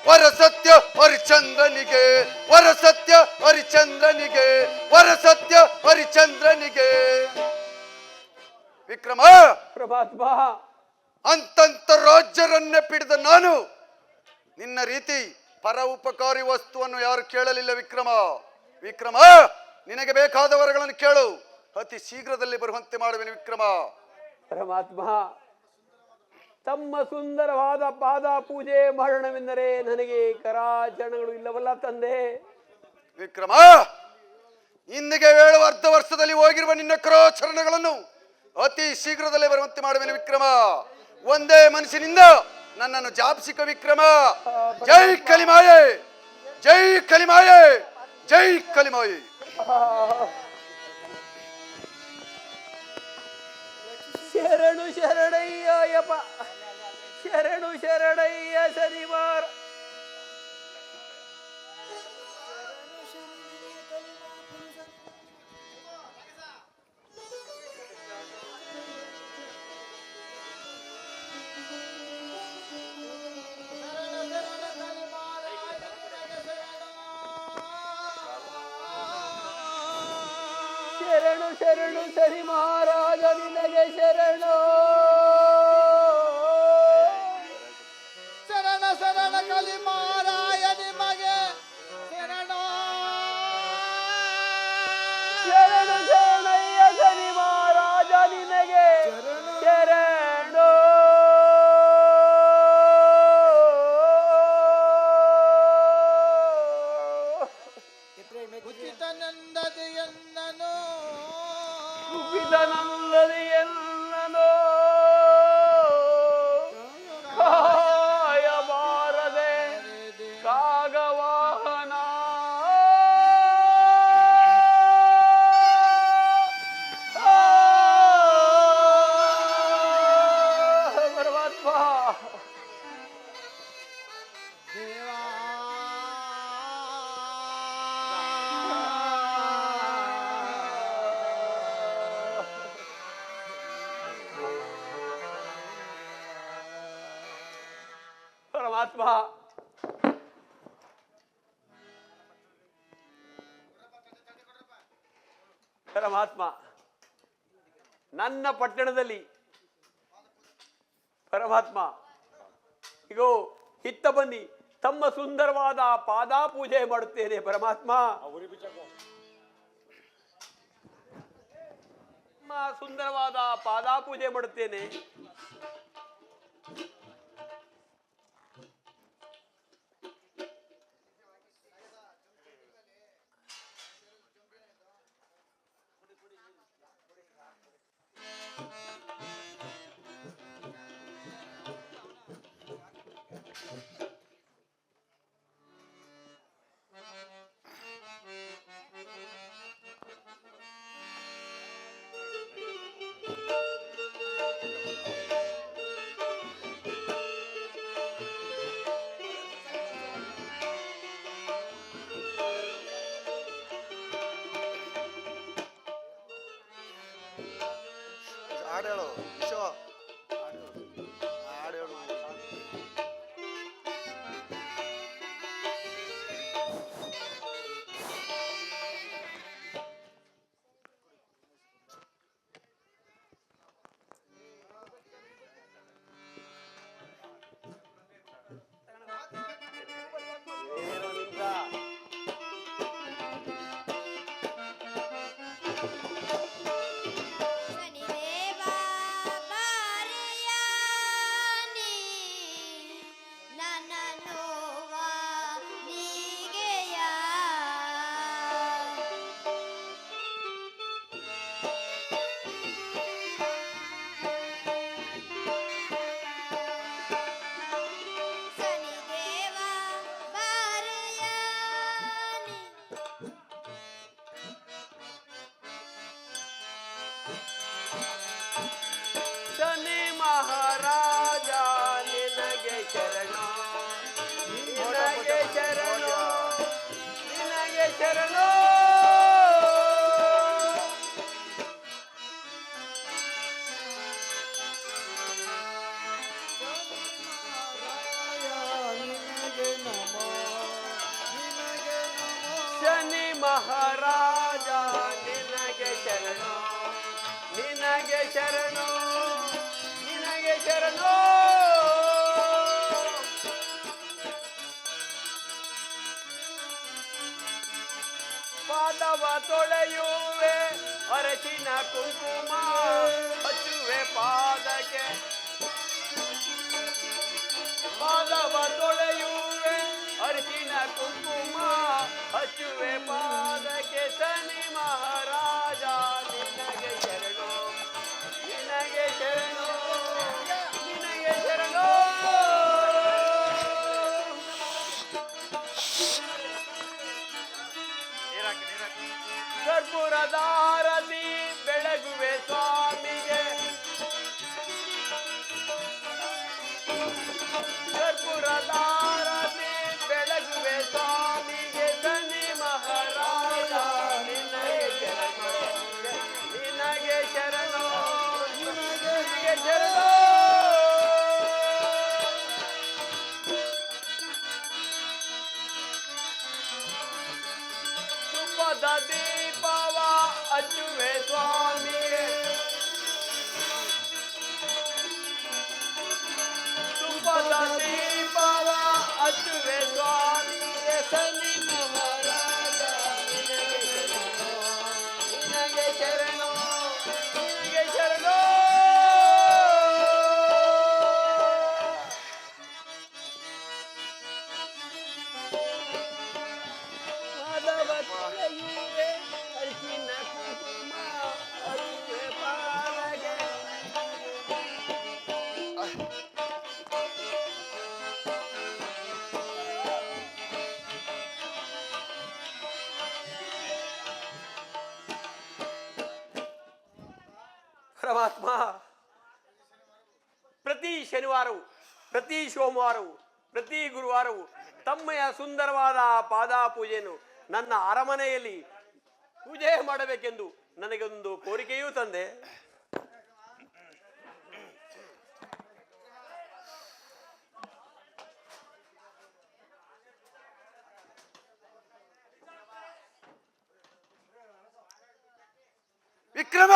ವರ ಸತ್ಯ ಹರಿಶ್ಚಂದ್ರನಿಗೆ. ವರ ಸತ್ಯ ಹರಿಶ್ಚಂದ್ರನಿಗೆ.
ಪರಮಾತ್ಮ
ಅಂತಂತ ರಾಜ್ಯರನ್ನೇ ಪಿಡಿದ ನಾನು ನಿನ್ನ ರೀತಿ ಪರ ಉಪಕಾರಿ ವಸ್ತುವನ್ನು ಯಾರು ಕೇಳಲಿಲ್ಲ ವಿಕ್ರಮ. ವಿಕ್ರಮ, ನಿನಗೆ ಬೇಕಾದ ವರಗಳನ್ನು ಕೇಳು, ಅತಿ ಶೀಘ್ರದಲ್ಲಿ ಬರುವಂತೆ ಮಾಡುವೆನು ವಿಕ್ರಮ.
ಪರಮಾತ್ಮ, ತಮ್ಮ ಸುಂದರವಾದ ಪಾದ ಪೂಜೆ ಮಾಡೋಣವೆಂದರೆ ನನಗೆ ಕರಾಚರಣಗಳು ಇಲ್ಲವಲ್ಲ ತಂದೆ.
ವಿಕ್ರಮ, ಇಂದಿಗೆ 7 ಅರ್ಧ ವರ್ಷದಲ್ಲಿ ಹೋಗಿರುವ ನಿನ್ನ ಕರಾಚರಣಗಳನ್ನು ಅತಿ ಶೀಘ್ರದಲ್ಲೇ ಬರುವಂತೆ ಮಾಡುವೆನು ವಿಕ್ರಮ. ಒಂದೇ ಮನಸ್ಸಿನಿಂದ ನನ್ನನ್ನು ಜಾಪಿಸಿಕ ವಿಕ್ರಮ. ಜೈ ಕಲಿಮಾಯೆ, ಜೈ ಕಲಿಮಾಯೆ, ಜೈ ಕಲಿಮಾಯೆ.
ಶರಣು ಶರಣಯ್ಯ ಯಪ್ಪ, ಶರಣು ಶರಣಯ್ಯ ಶನಿವಾರ. ಶರಣು ಶರಣು ಸರಿ ಮಹಾರಾಜ ನಿನಗೆ ಶರಣು.
ಶರಣ ಶರಣ ಕಲಿ ಮಾರಾಯ ನಿಮಗೆ ಶರಣ.
ಶರಣು ಶರಣಯ್ಯ ಸರಿ ಮಹಾರಾಜ ನಿನಗೆ ಶರಣು.
ಉಚಿತನಂದದೆಯನ್ನನು
ಕುಪಿತನಲ್ಲದೆಯನ್ನನು ಕಾಯಬಾರದೆ ಕಾಗವಾಹನ. ಪರಮಾತ್ಮ,
ದೇವಾ
ಪರಮಾತ್ಮ, ಪರಮಾತ್ಮ, ನನ್ನ ಪಟ್ಟಣದಲ್ಲಿ ಪರಮಾತ್ಮ ಇಗೋ ಹಿತ್ತ ಬನ್ನಿ ತಮ್ಮ ಸುಂದರವಾದ ಪಾದ ಪೂಜೆ ಮಾಡುತ್ತೇನೆ. ಪರಮಾತ್ಮ, ತಮ್ಮ ಸುಂದರವಾದ ಪಾದ ಪೂಜೆ ಮಾಡುತ್ತೇನೆ.
ಹಾಡೇಳು ವಿಶ್ವ, ಹಾಡೇಳು.
ಶನಿದೇವ ಬಾ
ಪಾದವ ತೊಳೆಯುವೆ ಅರಸಿನ ಕುಂಕುಮ ಹಚ್ಚುವೆ ಪಾದಕ್ಕೆ ಪಾದವ ತೊಳೆಯುವೆ ಅರಸಿನ ಕುಂಕುಮ ಹಚ್ಚುವೆ ಪಾದಕ್ಕೆ ಶನಿ ಮಹಾರಾಜ ನಿನಗೆ ಶರಣು ನಿನಗೆ ಶರಣು ನಿನಗೆ ಶರಣು ಕರ್ಪೂರದಾರತಿ ಬೆಳಗುವೆ ಸ್ವಾಮಿಗೆ ಕರ್ಪೂರದಾರತಿ ಬೆಳಗುವೆ ಸ್ವಾಮಿಗೆ ಶನಿ ಮಹಾರಾಜ ನಿನಗೆ ಶರಣು ನಿನಗೆ ಶರಣು ನಿನಗೆ ಶರಣು ತುಪ್ಪದ ದೀಪವ ಹಚ್ಚುವೆ ಸ್ವಾಮಿಗೆ ತುಪ್ಪದ ದೀಪವ ಹಚ್ಚುವೆ ಸ್ವಾಮಿಗೆ ಶನಿ ಮಹಾರಾಜ ನಿನಗೆ ಶರಣು ನಿನಗೆ ಶರಣು ನಿನಗೆ ಶರಣು ಪಾದವ ತೊಳೆಯುವೆ ಅರಿಶಿನ ಕುಂಕುಮ ಹಚ್ಚುವೆ ಪಾದಕ್ಕೆ ಪರಮಾತ್ಮ ಪ್ರತಿ ಶನಿವಾರವು ಪ್ರತಿ ಸೋಮವಾರವು ಪ್ರತಿ ಗುರುವಾರವು ತಮ್ಮಯ ಸುಂದರವಾದ ಪಾದ ಪೂಜೆಯನ್ನು ನನ್ನ ಅರಮನೆಯಲ್ಲಿ ಪೂಜೆ ಮಾಡಬೇಕೆಂದು ನನಗೊಂದು ಕೋರಿಕೆಯೂ ತಂದೆ.
ವಿಕ್ರಮ,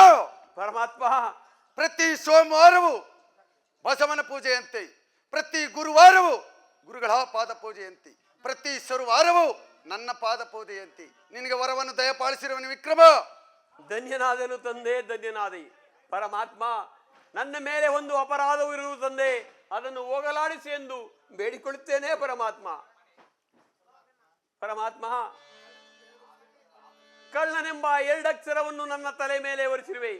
ಪರಮಾತ್ಮ
ಪ್ರತಿ ಸೋಮವಾರವು ಬಸವನ ಪೂಜೆಯಂತೆ, ಪ್ರತಿ ಗುರುವಾರವು ಗುರುಗಳ ಪಾದ ಪೂಜೆಯಂತೆ, ಪ್ರತಿ ಶುರುವಾರವು ನನ್ನ ಪಾದ ಪೂಜೆಯಂತೆ ನಿನಗೆ ವರವನ್ನು ದಯಪಾಲಿಸಿರುವನು ವಿಕ್ರಮ.
ಧನ್ಯನಾದನು ತಂದೆ, ಧನ್ಯನಾದೆ. ಪರಮಾತ್ಮ ನನ್ನ ಮೇಲೆ ಒಂದು ಅಪರಾಧವಿರುವುದು ತಂದೆ, ಅದನ್ನು ಹೋಗಲಾಡಿಸಿ ಎಂದು ಬೇಡಿಕೊಳ್ಳುತ್ತೇನೆ ಪರಮಾತ್ಮ. ಪರಮಾತ್ಮ ಕಳ್ಳನೆಂಬ ಎರಡಕ್ಷರವನ್ನು ನನ್ನ ತಲೆ ಮೇಲೆ ಹೊರಿಸಿರುವೆ,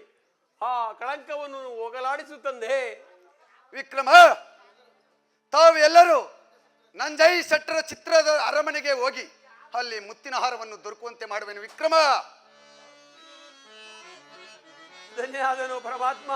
ಆ ಕಳಂಕವನ್ನು ಹೋಗಲಾಡಿಸು ತಂದೆ.
ವಿಕ್ರಮ, ತಾವೆಲ್ಲರೂ ನಂಜೈ ಶೆಟ್ಟರ ಚಿತ್ರದ ಅರಮನೆಗೆ ಹೋಗಿ ಅಲ್ಲಿ ಮುತ್ತಿನ ಹಾರವನ್ನು ದೊರಕುವಂತೆ ಮಾಡುವೆನು ವಿಕ್ರಮ.
ಧನ್ಯನಾದನು ಪರಮಾತ್ಮ.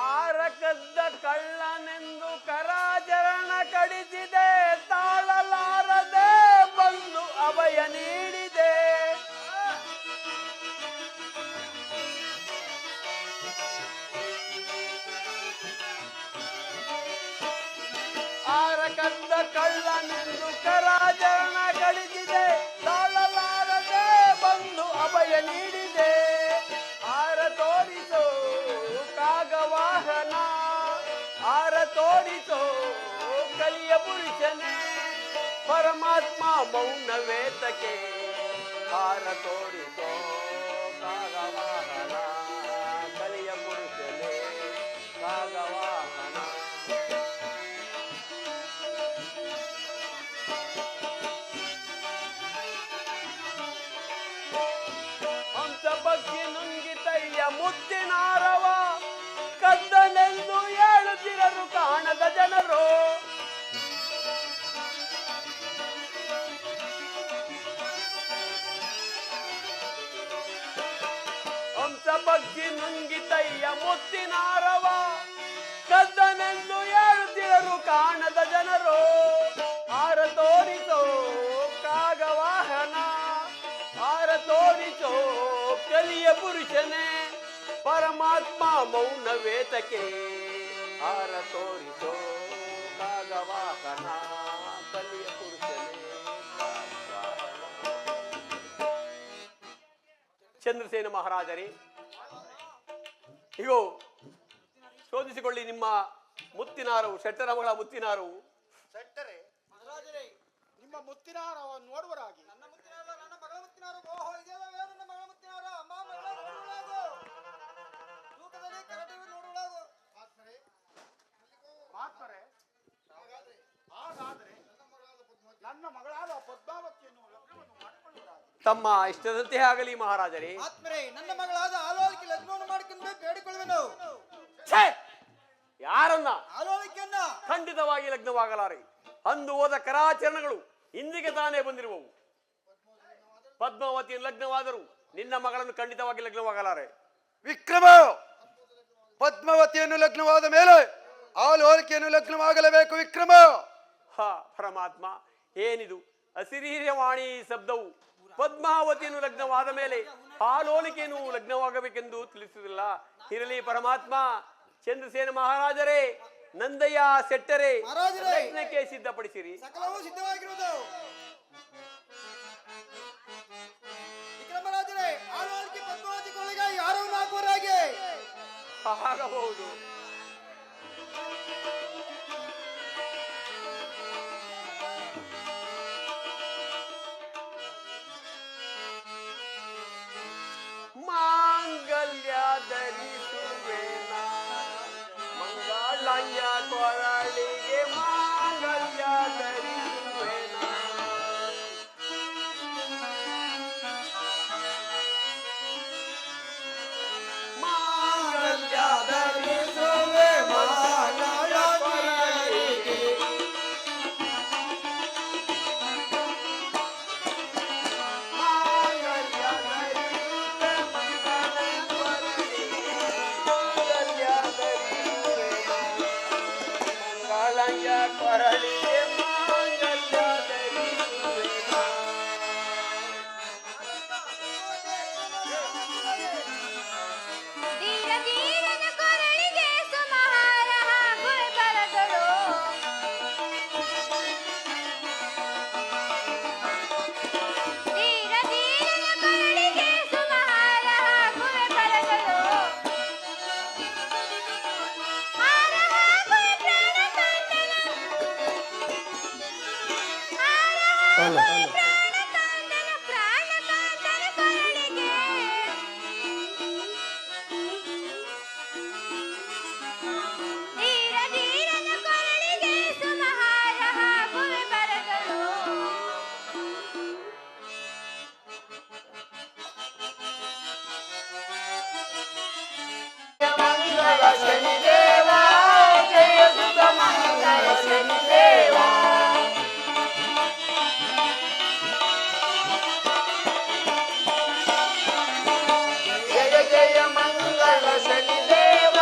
ಆರಕದ್ದ ಕಳ್ಳನೆಂದು ಕರಾಚರಣ ಕಡಿಸಿದೆ, ತಾಳಲಾರದೆ ಬಂದು ಅಭಯ ನೀಡಿದೆ. ಆರಕದ್ದ ಕಳ್ಳನೆಂದು ಕರಾಚರಣ ಕಡಿಸಿದೆ, ತಾಳಲಾರದೆ ಬಂದು ಅಭಯ ನೀಡಿದೆ. ಆರ ತೋರಿಸೋ ಕಾಗವಾಹನ, ಆರ ತೋರಿಸೋ ಕಲಿಯ ಪುರುಷನೇ, ಪರಮಾತ್ಮ ಮೌನವೇತಕ್ಕೆ. ಆರ ತೋರಿಸೋ ಕಾಗವಾಹನ, ಕಲಿಯ ಪುರುಷನೇ ಕಾಗವಾಹನ. ಹಂಸ ಬಗ್ಗೆ ನುಂಗಿತಯ್ಯ ಮುತ್ತಿನಾರವ, ಕದ್ದನೆಂದು ಹೇಳುತ್ತಿರರು ಕಾಣದ ಜನರು. ಹಂಸ ಬಗ್ಗೆ ನುಂಗಿತಯ್ಯ ಮುತ್ತಿನಾರವ, ಕದ್ದನೆಂದು ಹೇಳುತ್ತಿರರು ಕಾಣದ ಜನರು. ಆರ ತೋರಿಸೋ ಕಾಗವಾಹನ, ಆರ ತೋರಿಸೋ ಕಲಿಯ ಪುರುಷನೇ, ಪರಮಾತ್ಮ ಮೌನವೇತಕ್ಕೆ. ಆರ ತೋರಿಸೋ ಕಾಗವಾಹನ, ಕಲಿಯ ಪುರುಷನೇ ಚಂದ್ರಸೇನ ಮಹಾರಾಜರೇ, ಇಗೋ ಶೋಧಿಸಿಕೊಳ್ಳಿ ನಿಮ್ಮ ಮುತ್ತಿನಾರವು, ಶೆಟ್ಟರ ಮಗಳ ಮುತ್ತಿನಾರವು.
ಸೆಟ್ಟರೆ ಮಹಾರಾಜರೇ, ನಿಮ್ಮ ಮುತ್ತಿನಾರವನ್ನು ನೋಡುವರಾಗಿ. ನನ್ನ ಮುತ್ತಿನಾರ, ನನ್ನ ಮಗಳ ಮುತ್ತಿನಾರ. ಓಹೋ, ಇದೆಲ್ಲವೇ ನನ್ನ ಮಗಳ ಮುತ್ತಿನಾರ. ಅಮ್ಮ, ಮಗಳ ನೋಡುವುದು ತೂಕದಲ್ಲಿ ಕರಟವು ನೋಡುವುದು. ಮಾತ್ಮರೆ, ಹಾಗಾದರೆ ನನ್ನ ಮಗಳಾದ ಪದ್ಮಾವತಿಯನ್ನು ಲಗ್ನವನ್ನು ಮಾಡಿಕೊಳ್ಳುವರಾಗಿ.
ತಮ್ಮ ಇಷ್ಟದಂತೆ ಆಗಲಿ ಮಹಾರಾಜರೇ.
ಆತ್ಮರೇ, ನನ್ನ ಮಗಳಾದ ಆಲೋಲಿಕೆ ಲಗ್ನವನ್ನು ಮಾಡಿಕೊಂಡು ಬೇಡಿಕೊಳ್ಳುವೆನು.
ಛೇ! ಯಾರನ್ನ?
ಆಲೋಲಿಕೆಯನ್ನ
ಖಂಡಿತವಾಗಿ ಲಗ್ನವಾಗಲಾರೆ. ಅಂದು ಹೋದ ಕರಾಚರಣಗಳು ಇಂದಿಗೆ ತಾನೇ ಬಂದಿರುವವು. ಪದ್ಮಾವತಿಯನ್ನು ಲಗ್ನವಾದರೂ ನಿನ್ನ ಮಗಳನ್ನು ಖಂಡಿತವಾಗಿ ಲಗ್ನವಾಗಲಾರೆ.
ವಿಕ್ರಮ, ಪದ್ಮಾವತಿಯನ್ನು ಲಗ್ನವಾದ ಮೇಲೆ ಆಲೋಲಿಕೆಯನ್ನು ಲಗ್ನವಾಗಲೇಬೇಕು ವಿಕ್ರಮ.
ಹಾ ಪರಮಾತ್ಮ, ಏನಿದು ಅಸಿರೀರ್ಯವಾಣಿ ಶಬ್ದವು? ಪದ್ಮಾವತಿಯನ್ನು ಲಗ್ನವಾದ ಮೇಲೆ ಆಲೋಲಿಕೆಯನ್ನು ಲಗ್ನವಾಗಬೇಕೆಂದು ತಿಳಿಸುವುದಿಲ್ಲ. ಇರಲಿ ಪರಮಾತ್ಮ. ಚಂದ್ರಸೇನ ಮಹಾರಾಜರೇ, ನಂದಯ್ಯ ಶೆಟ್ಟರೆ,
ಮಹಾರಾಜರೇ,
ಲಗ್ನಕ್ಕೆ ಸಿದ್ಧಪಡಿಸಿರಿ.
ಸಕಲವೂ ಸಿದ್ಧವಾಗಿರುವುದು. ವಿಕ್ರಮರಾಜರೇ, ಆಲೋಲಿಕೆ ಪದ್ಮಾವತಿ ಕೊಳ್ಳಿಗೆ ಯಾರು ನಾಲ್ಕುವರಾಗೆ
ಆಗಬಹುದು. ಮಾಂಗಲ್ಯ ಧರಿಸುವೆನ ಮಂಗಳಾಂಗ ಕೊರಳಿಗೆ, ಮಾಂಗಲ್ಯ ಧರಿಸುವೆನ. ಮಾಂಗಲ್ಯ ಧರಿಸುವೆ ಮಂಗಳ ಕೊರಳಿಗೆ. ಮಾಂಗಲ್ಯ ಧರಿಸುವೆ ಮಂಗಳ ಕೊರಳಿಗೆ, ಮಾಂಗಲ್ಯ ಧರಿಸುವೆ ಮಂಗಳಾಂಗ ಕೊರಳಿಗೆ, ಮಾಂಗಲ್ಯ ಧರಿಸುವೆ.
ಧೀರ ಧೀರನ ಕೊರಳಿಗೆ ಸುಮಹಾರ ಹಾಗುವೆ ಬರದಳು. ಧೀರ ಧೀರನ ಕೊರಳಿಗೆ ಸುಮಹಾರ ಹಾಗುವೆ ಬರದಳು. ಹಾರ ಹಾಗುವೆ ಪ್ರಾಣ ಕಾಂತನ. ಹಾರ ಹಾಗುವೆ ಪ್ರಾಣ ಕಾಂತನ, ಪ್ರಾಣ ಕಾಂತನ ಕೊರಳಿಗೆ. ಧೀರ ಧೀರನ ಕೊರಳಿಗೆ ಸುಮಹಾರ ಹಾಗುವೆ ಬರದಳು.
ಮಂಗಳ ಶನಿದೇವ, ಜಯ ಸುತ ಮಂಗಳ ಶನಿದೇವ. ಜಯ ಜಯ ಮಂಗಳ ಶನಿದೇವ,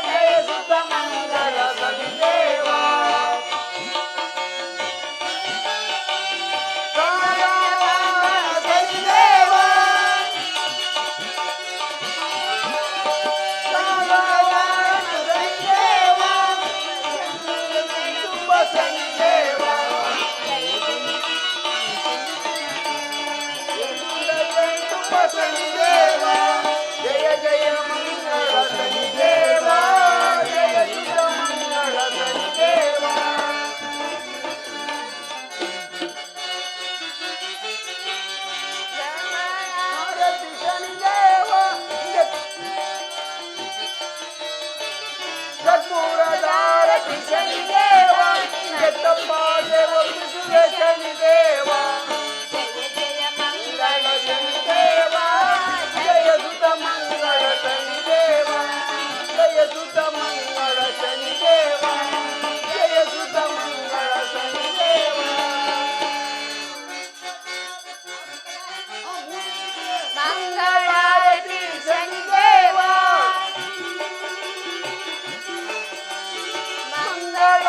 ಜಯ ಸುತ ಮಂಗಳ ಶನಿದೇವ. ಶನಿದೇವ, ಜಯ ಜಯ ಮಂಗಳ ಶನಿದೇವ, ಜಯ ಸುತ ಮಂಗಳ ಶನಿದೇವ. ಆರತಿ ಶನಿದೇವ, ಕರ್ಪೂರದಾರತಿ ಶನಿದೇವ, ಎತ್ತಪ್ಪ ದೇವ ಬಿಸುವೆ ಶನಿದೇವ. ಮಂಗಳ ಶನಿದೇವ, ಜಯ ಸುತ ಮಂಗಳ ಶನಿದೇವ, ಜಯ ಸುತ ಮಂಗಳ ಶನಿದೇವ, ಜಯ ಸುತ ಮಂಗಳ ಶನಿದೇವ.
ಮಂಗಳಾರತಿ ಶನಿದೇವ,
ಮಂಗಳ